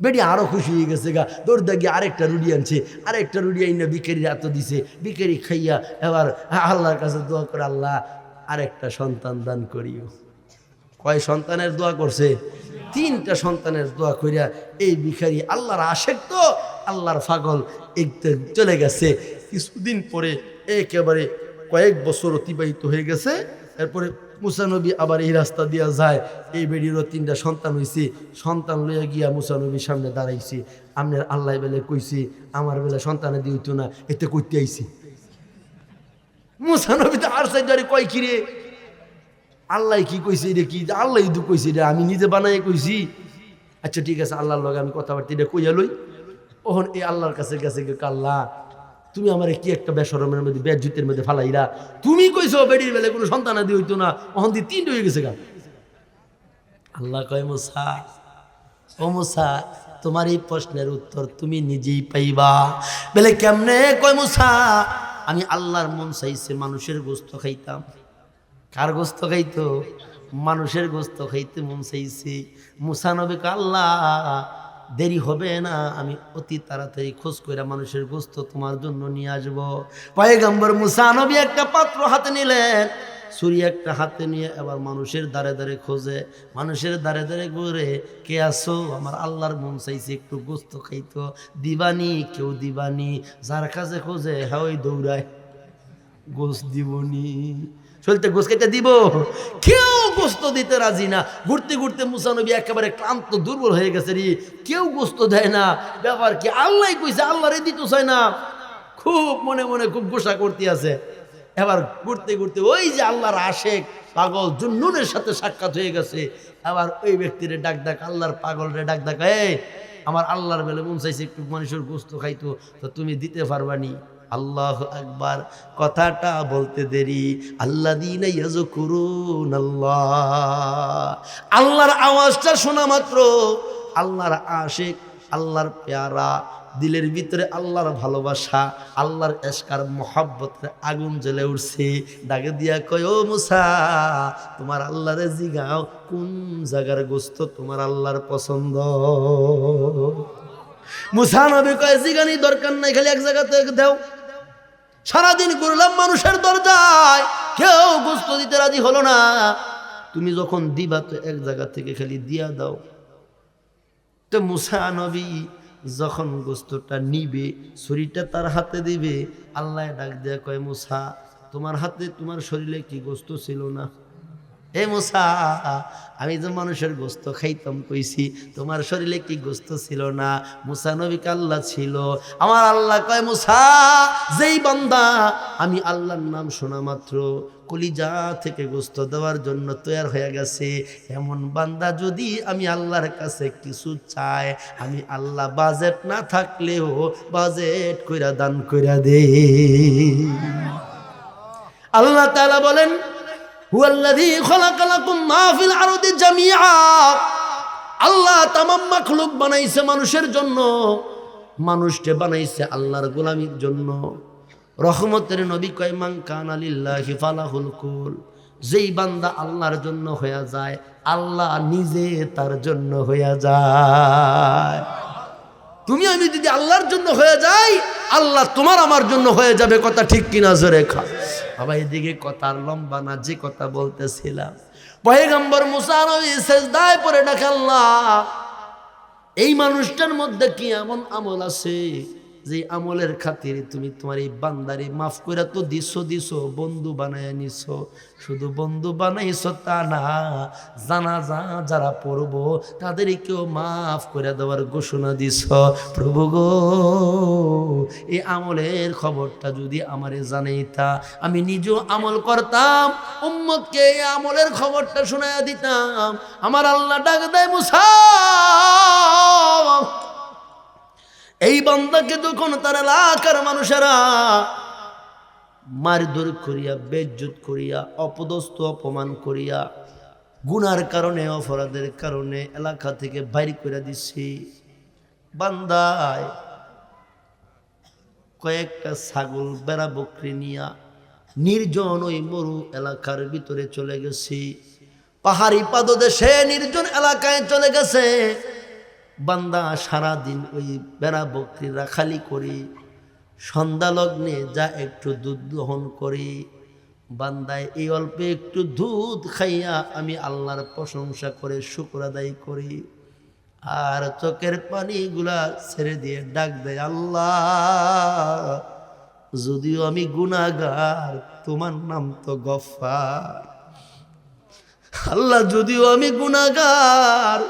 বেটি আরো খুশি হয়ে গেছে গা, দৌড়দা গিয়ে আরেকটা রুড়ি আনছে, আরেকটা রুড়ি আইনা ভিখারির হাত দিছে। ভিখারি খাইয়া এবার আল্লাহর কাছে দোয়া করে, আল্লাহ আরেকটা সন্তান দান করিও। কয় সন্তানের দোয়া করছে? 3টা সন্তানের দোয়া করিয়া এই ভিখারি আল্লাহর আশেক তো আল্লাহর পাগল একটু চলে গেছে। কিছুদিন পরে একেবারে কয়েক বছর অতিবাহিত হয়ে গেছে। এরপরে মুসা নবী আবার এই রাস্তা দিয়া যায়, এই বেডিরও 3টা সন্তান হয়েছে। সন্তান লইয়া গিয়া মুসা নবীর সামনে দাঁড়াইছে, আপনার আল্লাহ বেলে কইছি আমার বেলা সন্তানে দিয়ে হইতো না, এতে করতে আইছি। মুসা নবী তো আর সাইডারে কয়, কিরে আল্লাহ কি কইছে রে? কি আল্লাহ দু কইছে রে? আমি নিজে বানাই কইছি? আচ্ছা ঠিক আছে, আল্লাহর লগে আমি কথাবার্তা এটা কইয়া লই। ওহন এই আল্লাহর কাছে গেছে, আল্লাহ তুমি আমার কি একটা বেসরমের মধ্যে বেজ্জুতের মধ্যে ফালাইলা, তুমি কইছো বেডির বেলে কোনো সন্তান আদি হইতো না, ওখান দিয়ে 3 হয়ে গেছে গা। আল্লাহ কয় মুসা, ও মুসা তোমার এই প্রশ্নের উত্তর তুমি নিজেই পাইবা। বলে কেমনে? কয় মুসা আমি আল্লাহর মন চাইছে মানুষের গোস্ত খাইতাম। কার গোস্ত খাইতো? মানুষের গোস্ত খাইতে মন চাইছে। মুসা নবী কয় আল্লাহ দেরি হবে না, আমি অতি তাড়াতাড়ি খোঁজ করে মানুষের গোস্ত তোমার জন্য নিয়ে আসবো। পয়গম্বর মুসা নবী একটা পাত্র হাতে নিলেন, ছুরি একটা হাতে নিয়ে এবার মানুষের দ্বারে দ্বারে খোঁজে, মানুষের দ্বারে দ্বারে ঘুরে, কে আসো? আমার আল্লাহর মন চাইছে একটু গোস্ত খাইতো, দিবানি? কেউ দিবানি। যার কাছে খোঁজে হ্যাঁ ওই দৌড়ায়, গোস্ত দিবনি, চলতে গোস্ত খেতে দিব, কেউ গোস্ত দিতে রাজি না। ঘুরতে ঘুরতে মুসা নবী একেবারে ক্লান্ত দুর্বল হয়ে গেছে রে, কেউ গোস্ত দেয় না। ব্যাপার কি? আল্লাহ কইছে, আল্লাহরে দিতে চায় না। খুব মনে মনে খুব গোসা করতে আছে। এবার ঘুরতে ঘুরতে ওই যে আল্লাহর আশেক পাগল জুন্নুনের সাথে সাক্ষাৎ হয়ে গেছে। এবার ওই ব্যক্তিরে ডাক ডাক, আল্লাহর পাগল রে ডাক ডাক, এই আমার আল্লাহর বেলে মন চাইছে একটু মানুষের গোস্ত খাইতো, তো তুমি দিতে পারবানি? আল্লাহু আকবার। কথাটা বলতে দেরি, আল্লাযীনা ইয়াযকুরুনাল্লাহ, আল্লাহর আওয়াজটা শোনা মাত্র আল্লাহর আশিক, আল্লাহর পেয়ারা, দিলের ভিতরে আল্লাহর ভালোবাসা, আল্লাহর এশকার মহব্বতের আগুন জ্বলে উঠছে। ডাকে দিয়া কয়, ও মুসা তোমার আল্লাহরে জিগাও কোন জায়গার গোস্ত তোমার আল্লাহর পছন্দ। মুসা নবী কয়, জিগানি দরকার নাই, খালি এক জায়গাতে দাও। সারাদিন ঘুরলাম মানুষের দরজায়, কেউ গোস্ত দিতে রাজি হলো না। তুমি যখন দিবা তো এক জায়গা থেকে খালি দিয়া দাও। তো মুসা নবী যখন গোস্তটা নিবে, ছুরিটা তার হাতে দিবে, আল্লাহ ডাক দেয়া কয়, মুসা তোমার হাতে তোমার শরীরে কি গোস্ত ছিল না? এ মুসা আমি যে মানুষের গোস্ত খাইতাম কইছি, তোমার শরীরে কি গোস্ত ছিল না? মুসা নবী আল্লাহ ছিল। আমার আল্লাহ কয়, মুসা যেই বান্দা আমি আল্লাহর নাম শোনা মাত্র কলিজা থেকে গোস্ত দেওয়ার জন্য তৈয়ার হয়ে গেছে, এমন বান্দা যদি আমি আল্লাহর কাছে কিছু চাই, আমি আল্লাহ বাজেট না থাকলেও বাজেট কইরা দান কইরা দে। আল্লাহ তাআলা বলেন, হুয়াল্লাযী খালাকা লাকুম মা ফিল আরদি জামিআ, আল্লাহ তামাম মাখলুক বানাইছে মানুষের জন্য, মানুষকে বানাইছে আল্লাহর গোলামির জন্য। রহমতের নবী কয়, মান কানা লিল্লাহি ফালাহুল কুল, যেই বান্দা আল্লাহর জন্য হয়ে যায়, আল্লাহ নিজে তার জন্য হয়ে যায়। তুমি আমি যদি আল্লাহর জন্য হয়ে যাই, আল্লাহ তোমার আমার জন্য হয়ে যাবে। কথা ঠিক কিনা জোরে খা। বাবা এদিকে কথা লম্বা না, যে কথা বলতেছিলাম, পয়গম্বর মুসা নবী সিজদায় পড়ে ডাকে, আল্লাহ এই মানুষটার মধ্যে কি এমন আমল আছে যে আমলের খাতিরে তুমি তোমার এই বান্দারে মাফ করে তো দিছো, বন্ধু বানায় নিছো। শুধু বন্ধু বানাইছো তা না, জানাজা যারা পড়বো তাদেরকেও মাফ করে দেওয়ার ঘোষণা দিছ। প্রভু গো, এই আমলের খবরটা যদি আমারে জানাইতা, আমি নিজেও আমল করতাম, উম্মতকে এই আমলের খবরটা শোনায়া দিতাম। আমার আল্লাহ ডাক দেয়, মুসা এই বান্দাকে যখন তার এলাকার মানুষেরা মারধর করিয়া, বেইজ্জত করিয়া, অপদস্থ অপমান করিয়া, গুনার কারণে অপরাধের কারণে এলাকা থেকে বাইর করে দিছি, বান্দায় কয়েকটা ছাগল বেড়া বকরি নিয়া নির্জন ওই মরু এলাকার ভিতরে চলে গেছি, পাহাড়ি পাদদেশে নির্জন এলাকায় চলে গেছে। বান্দা সারাদিন ওই বেড়া বকরি রাখালি করি, সন্ধ্যা লগ্নে যা একটু দুধ দহন করি, বান্দায় এই অল্প একটু দুধ খাইয়া আমি আল্লাহর প্রশংসা করে শুকর আদায় করি, আর চোখের পানিগুলা ছেড়ে দিয়ে ডাক দেয়, আল্লাহ যদিও আমি গুনাহগার, তোমার নাম তো গফফার। আল্লাহ যদিও আমি গুনাহগার,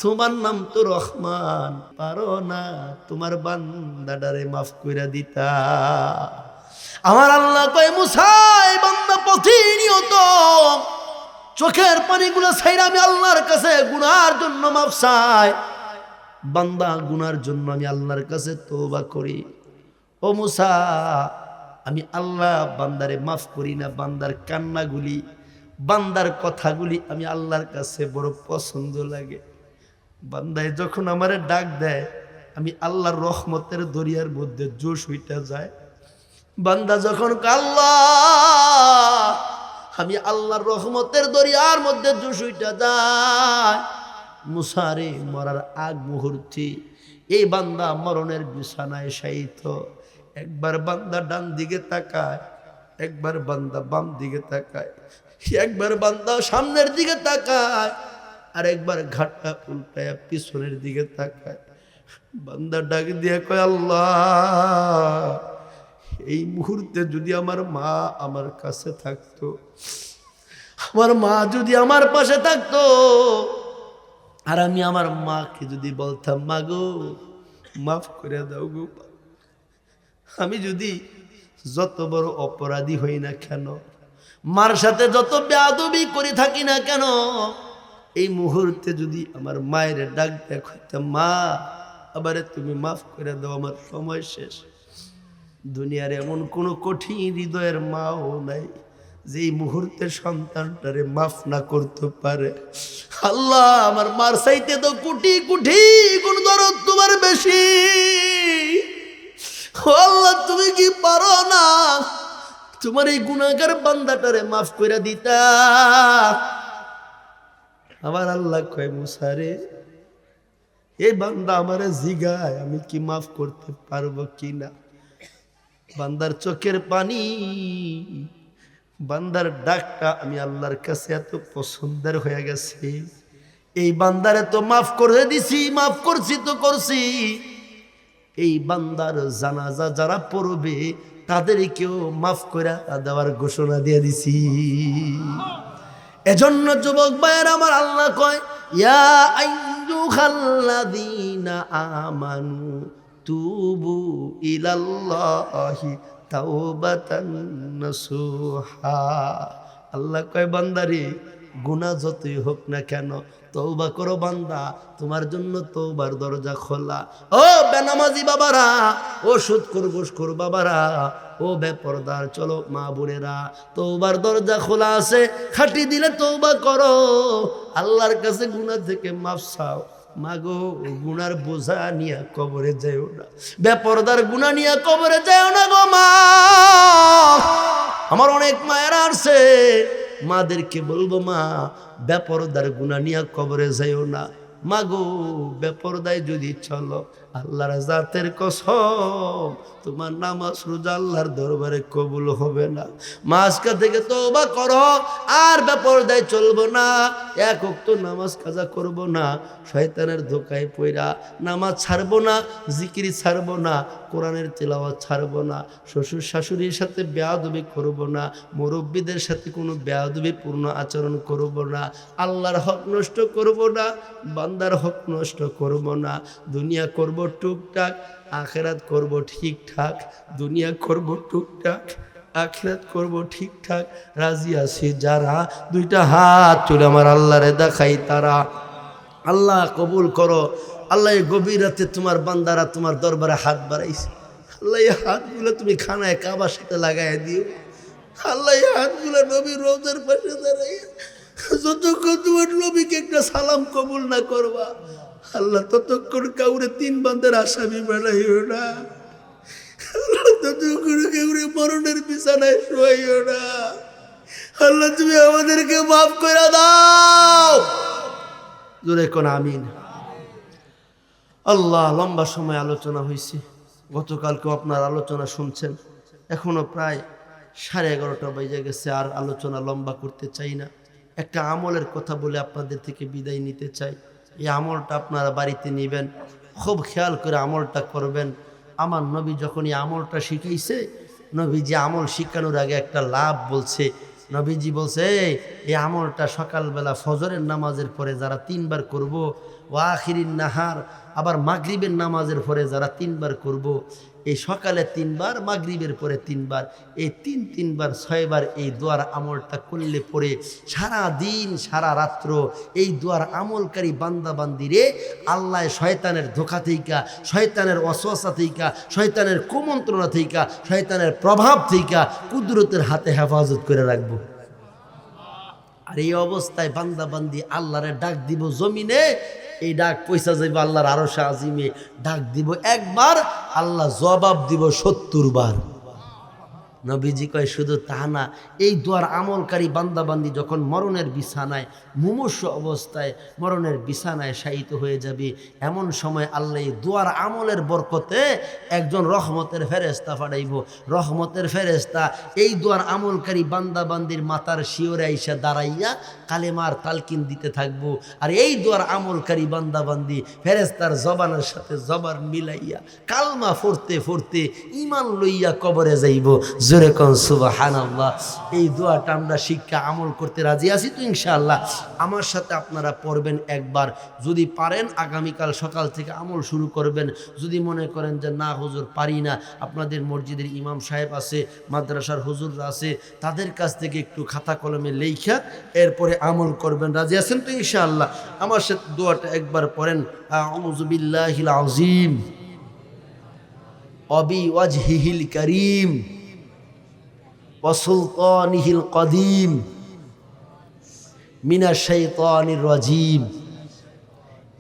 তোমার নাম তো রহমান, পারো না তোমার বান্দাটারে মাফ কইরা দিতা। আমার আল্লাহ কয়, মুসা এই বান্দা প্রতিনিয়ত চোখের পানিগুলো ছাইরা আমি আল্লাহর কাছে গুনার জন্য মাফ চাই, বান্দা গুনার জন্য আমি আল্লাহর কাছে তওবা করি। ও ও মুসা, আমি আল্লাহ বান্দারে মাফ করি না। বান্দার কান্নাগুলি, বান্দার কথাগুলি আমি আল্লাহর কাছে বড় পছন্দ লাগে। বান্দায় যখন আমারে ডাক দেয়, আমি আল্লাহর রহমতের দরিয়ার মধ্যে জোশ হইটা যায়। বান্দা যখন আল্লাহ, আমি আল্লাহর রহমতের দরিয়ার মধ্যে জোশ হইটা যায়। মুসারে মরার আগ মুহূর্তে এই বান্দা মরণের বিছানায় শায়িত। একবার বান্দা ডান দিকে তাকায়, একবার বান্দা বাম দিকে তাকায়, একবার বান্দা সামনের দিকে তাকায়, আর একবার ঘাটটা উল্টায় পিছনের দিকে তাকায়। বান্দা ডাক দিয়ে কয়, আল্লাহ, এই মুহূর্তে যদি আমার মা আমার কাছে থাকতো, আমার মা যদি আমার পাশে থাকতো, আর আমি আমার মাকে যদি বলতাম, মা গো মাফ করে দাও গো, আমি যদি যত বড় অপরাধী হই না কেন, মার সাথে যত বেয়াদবি করে থাকি না কেন, এই মুহূর্তে যদি আমার মায়ের ডাক দেখাইতাম, মা আবারে তুমি মাফ করে দাও, আমার সময় শেষ। দুনিয়ার এমন কোনো কঠিন হৃদয়ের মাও নাই যে এই মুহূর্তে সন্তানটারে মাফ না করতে পারে। আল্লাহ, আমার মার চাইতে তো কোটি কোটি গুণ দরদ তোমার বেশি। আল্লাহ, তুমি কি পারো না তোমার এই গুনাহগার বান্দাটারে মাফ করে দিতা? আবার আল্লাহ কয়, মুসা রে, এই বান্দা আমারে জিগায় আমি কি মাফ করতে পারবো কিনা। বান্দার চোখের পানি, বান্দার ডাকটা আমি আল্লাহর কাছে এত পছন্দের হয়ে গেছে। এই বান্দারে তো মাফ করে দিছি, মাফ করছি তো করছি, এই বান্দার জানাজা যারা পড়বে তাদেরকেও মাফ করে দেওয়ার ঘোষণা দিয়ে দিছি। এজন্য যুবক ভাইয়ের আমার আল্লাহ কয়, ইয়া আইয়ুহাল্লাযীনা আমানু তুবু ইলাল্লাহি তাওবাতান নাসুহা। আল্লাহ কয়, বান্দারে গুনাহ যতই হোক না কেন তওবা করো বান্দা, তোমার জন্য তওবার দরজা খোলা। ও বেনামাজি বাবারা, ও সুদখোর ঘুষখোর বাবারা, ও বেপরদার চলো মা বোনেরা, তওবার দরজা খোলা আছে। খাটি দিলে তওবা করো, আল্লাহর কাছে গুনাহ থেকে মাফ চাও। মাগো, গুনার বোঝা নিয়ে কবরে যাও না, বেপরদার গুনাহ নিয়ে কবরে যাও না গো মা। আমার অনেক মায়েরা আছে, মাদেরকে বলবো, মা বেপরদার গুনাহ নিয়ে কবরে যাও না। মাগো, বেপরদায় যদি চলো, আল্লাহর জাতের কসম তোমার নামাজ রোজা আল্লাহর দরবারে কবুল হবে না। মা আজকে থেকে তওবা করো, আর বেপরদায় চলবো না, এক ওয়াক্ত নামাজ কাজা করব না, শয়তানের ধোকায় পইরা নামাজ ছাড়বো না, জিকির ছাড়বো না, কোরআনের তেলাওয়াত ছাড়বো না, শ্বশুর শাশুড়ির সাথে বেয়াদবি করব না, মুরব্বীদের সাথে কোনো বেয়াদবিপূর্ণ আচরণ করব না, আল্লাহর হক নষ্ট করব না, বান্দার হক নষ্ট করব না। দুনিয়া করব টুকটাক, আখিরাত করব ঠিকঠাক। দুনিয়া করব টুকটাক, আখিরাত করব ঠিকঠাক। রাজি আছি যারা, দুইটা হাত তুলে আমার আল্লাহরে দেখাই তারা। আল্লাহ কবুল করো। আল্লাহ, এই গভীর রাতে তোমার বান্দারা তোমার দরবারে হাত বাড়াইছে। আল্লাহ, এই হাতগুলো তুমি খানায় কাবার সাথে লাগাই দিও। আল্লাহ, এই হাতগুলো নবীর রওজার পাশে দাঁড়াইয়া যতক্ষণ তোমার নবীকে একটা সালাম কবুল না করবা, আল্লাহ ততক্ষণ কাউরে তিন বান্দার আসামি বানাইও না। আল্লাহ, ততক্ষণ কাউরে মরণের বিছানায় শোয়াইও না। আল্লাহ, তুমি আমাদেরকে মাফ করে দাও। জোরে কোন আমিন। আল্লাহ, লম্বা সময় আলোচনা হয়েছে, গতকালকেও আপনার আলোচনা শুনছেন, এখনো প্রায় 11:30 বেজে গেছে। আর আলোচনা লম্বা করতে চাই না। একটা আমলের কথা বলে আপনাদের থেকে বিদায় নিতে চাই। এই আমলটা আপনারা বাড়িতে নেবেন, খুব খেয়াল করে আমলটা করবেন। আমার নবী যখন এই আমলটা শিখাইছে, নবীজি আমল শিখানোর আগে একটা লাভ বলছে। নবীজি বলছে, এই আমলটা সকালবেলা ফজরের নামাজের পরে যারা 3 বার করব, ওয়া আখিরিন নাহার, আবার মাগরিবের নামাজের পরে যারা 3 বার করব, এই সকালে 3 বার, মাগরিবের পরে 3 বার, এই 3 বার 6 বার এই দোয়ার আমলটা করলে পরে সারা দিন সারা রাত্র এই দোয়ার আমলকারী বান্দা বান্দিরে আল্লাহ শয়তানের ধোঁকা থেকে, শয়তানের ওয়াসওয়াসা থেকে, শয়তানের কুমন্ত্রণা থেকে, শয়তানের প্রভাব থেকে কুদরতের হাতে হেফাজত করে রাখবো। আর এই অবস্থায় বান্দা বান্দি আল্লাহরে ডাক দিব জমিনে, এই ডাক পয়সা যাইব আল্লাহর আরশে আজিমে। ডাক দিব একবার, আল্লাহ জবাব দিব 70 বার। নবীজি কয় শুধু তা না, এই দোয়ার আমলকারী বান্দাবান্দি যখন মরণের বিছানায়, মুমূর্ষু অবস্থায় মরণের বিছানায় শায়িত হয়ে যাবে, এমন সময় আল্লাহ এই দোয়ার আমলের বরকতে একজন রহমতের ফেরেশতা পাঠাইব। রহমতের ফেরেশতা এই দোয়ার আমলকারী বান্দাবান্দির মাথার শিওরে আইসা দাঁড়াইয়া কালেমার তালকিন দিতে থাকবো। আর এই দোয়ার আমলকারী বান্দাবান্দি ফেরেশতার জবানের সাথে জবান মিলাইয়া কালমা পড়তে পড়তে ঈমান লইয়া কবরে যাইব। জোরে কোন সুবহানাল্লাহ। এই দোয়াটা আমরা শিক্ষা আমল করতে রাজি আছি তো ইনশাআল্লাহ। আমার সাথে আপনারা পড়বেন একবার, যদি পারেন আগামীকাল সকাল থেকে আমল শুরু করবেন। যদি মনে করেন যে না হুজুর পারি না, আপনাদের মসজিদের ইমাম সাহেব আছে, মাদ্রাসার হুজুররা আছে, তাদের কাছ থেকে একটু খাতা কলমে লেখা এরপরে আমল করবেন। রাজি আছেন তো ইনশাআল্লাহ? আমার সাথে দোয়াটা একবার পড়েন। আউযু বিল্লাহিল আযীম অবি ওয়াজহিহিল কারীম ওয়া সুলতানিহিল কদিম মিনাশ শাইতানির রাজিম।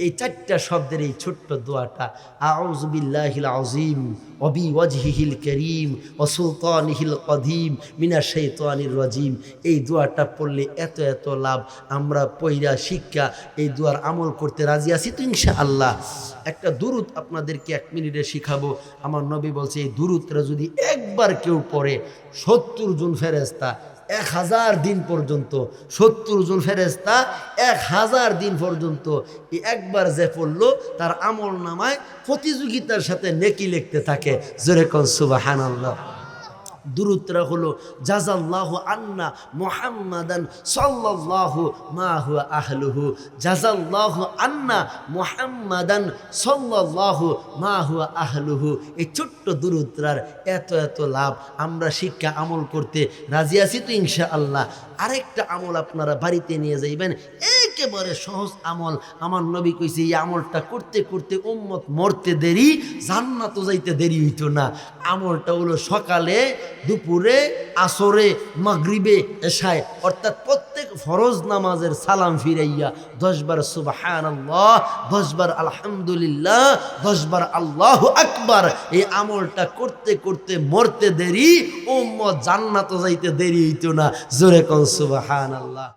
এই 4টা শব্দের এই ছোট্ট দোয়াটা, আউযু বিল্লাহিল আযীম ওয়া বিওয়াজহিহিল কারীম ওয়া সুলতানিহিল কদিম মিনাশ শাইতানির রাজিম, এই দোয়াটা পড়লে এত এত লাভ। আমরা পয়রা শিক্ষা এই দোয়ার আমল করতে রাজি আছি তো ইনশাআল্লাহ। একটা দুরূদ আপনাদেরকে 1 মিনিটে শিখাবো। আমার নবী বলছে এই দুরূদটা যদি একবার কেউ পড়ে 70 জন ফেরেশতা 1000 দিন পর্যন্ত, 70 জন ফেরেশতা 1000 দিন পর্যন্ত এই একবার যে পড়লো তার আমল নামায় প্রতিযোগিতার সাথে নেকি লিখতে থাকে। জোরে কোন সুবহানাল্লাহ। দুরূদটা হলো জাযাল্লাহু আন্না মুহাম্মাদান সাল্লাল্লাহু মা হুয়া আহলুহু, জাযাল্লাহু আন্না মুহাম্মাদান সাল্লাল্লাহু মা হুয়া আহলুহু। এই ছোট্ট দুরূদটার এত এত লাভ। আমরা শিক্ষা আমল করতে রাজি আছি তো ইনশাআল্লাহ। আরেকটা আমল আপনারা বাড়িতে নিয়ে যাইবেন, একেবারে সহজ আমল। আমার নবী কইছে এই আমলটা করতে করতে উম্মত মরতে দেরি, জান্নাতও যাইতে দেরি হইতো না। আমলটা হলো সকালে, দুপুরে, আসরে, মাগরিবে, এশায়, অর্থাৎ প্রত্যেক ফরজ নামাজের সালাম ফিরাইয়া 10 বার সুবহানাল্লাহ, 10 বার আলহামদুলিল্লাহ, 10 বার আল্লাহু আকবার। এই আমলটা করতে করতে মরতে দেরি, উম্মত জান্নাতও যাইতে দেরি হইতো না। জোরে কোন সুবহানাল্লাহ।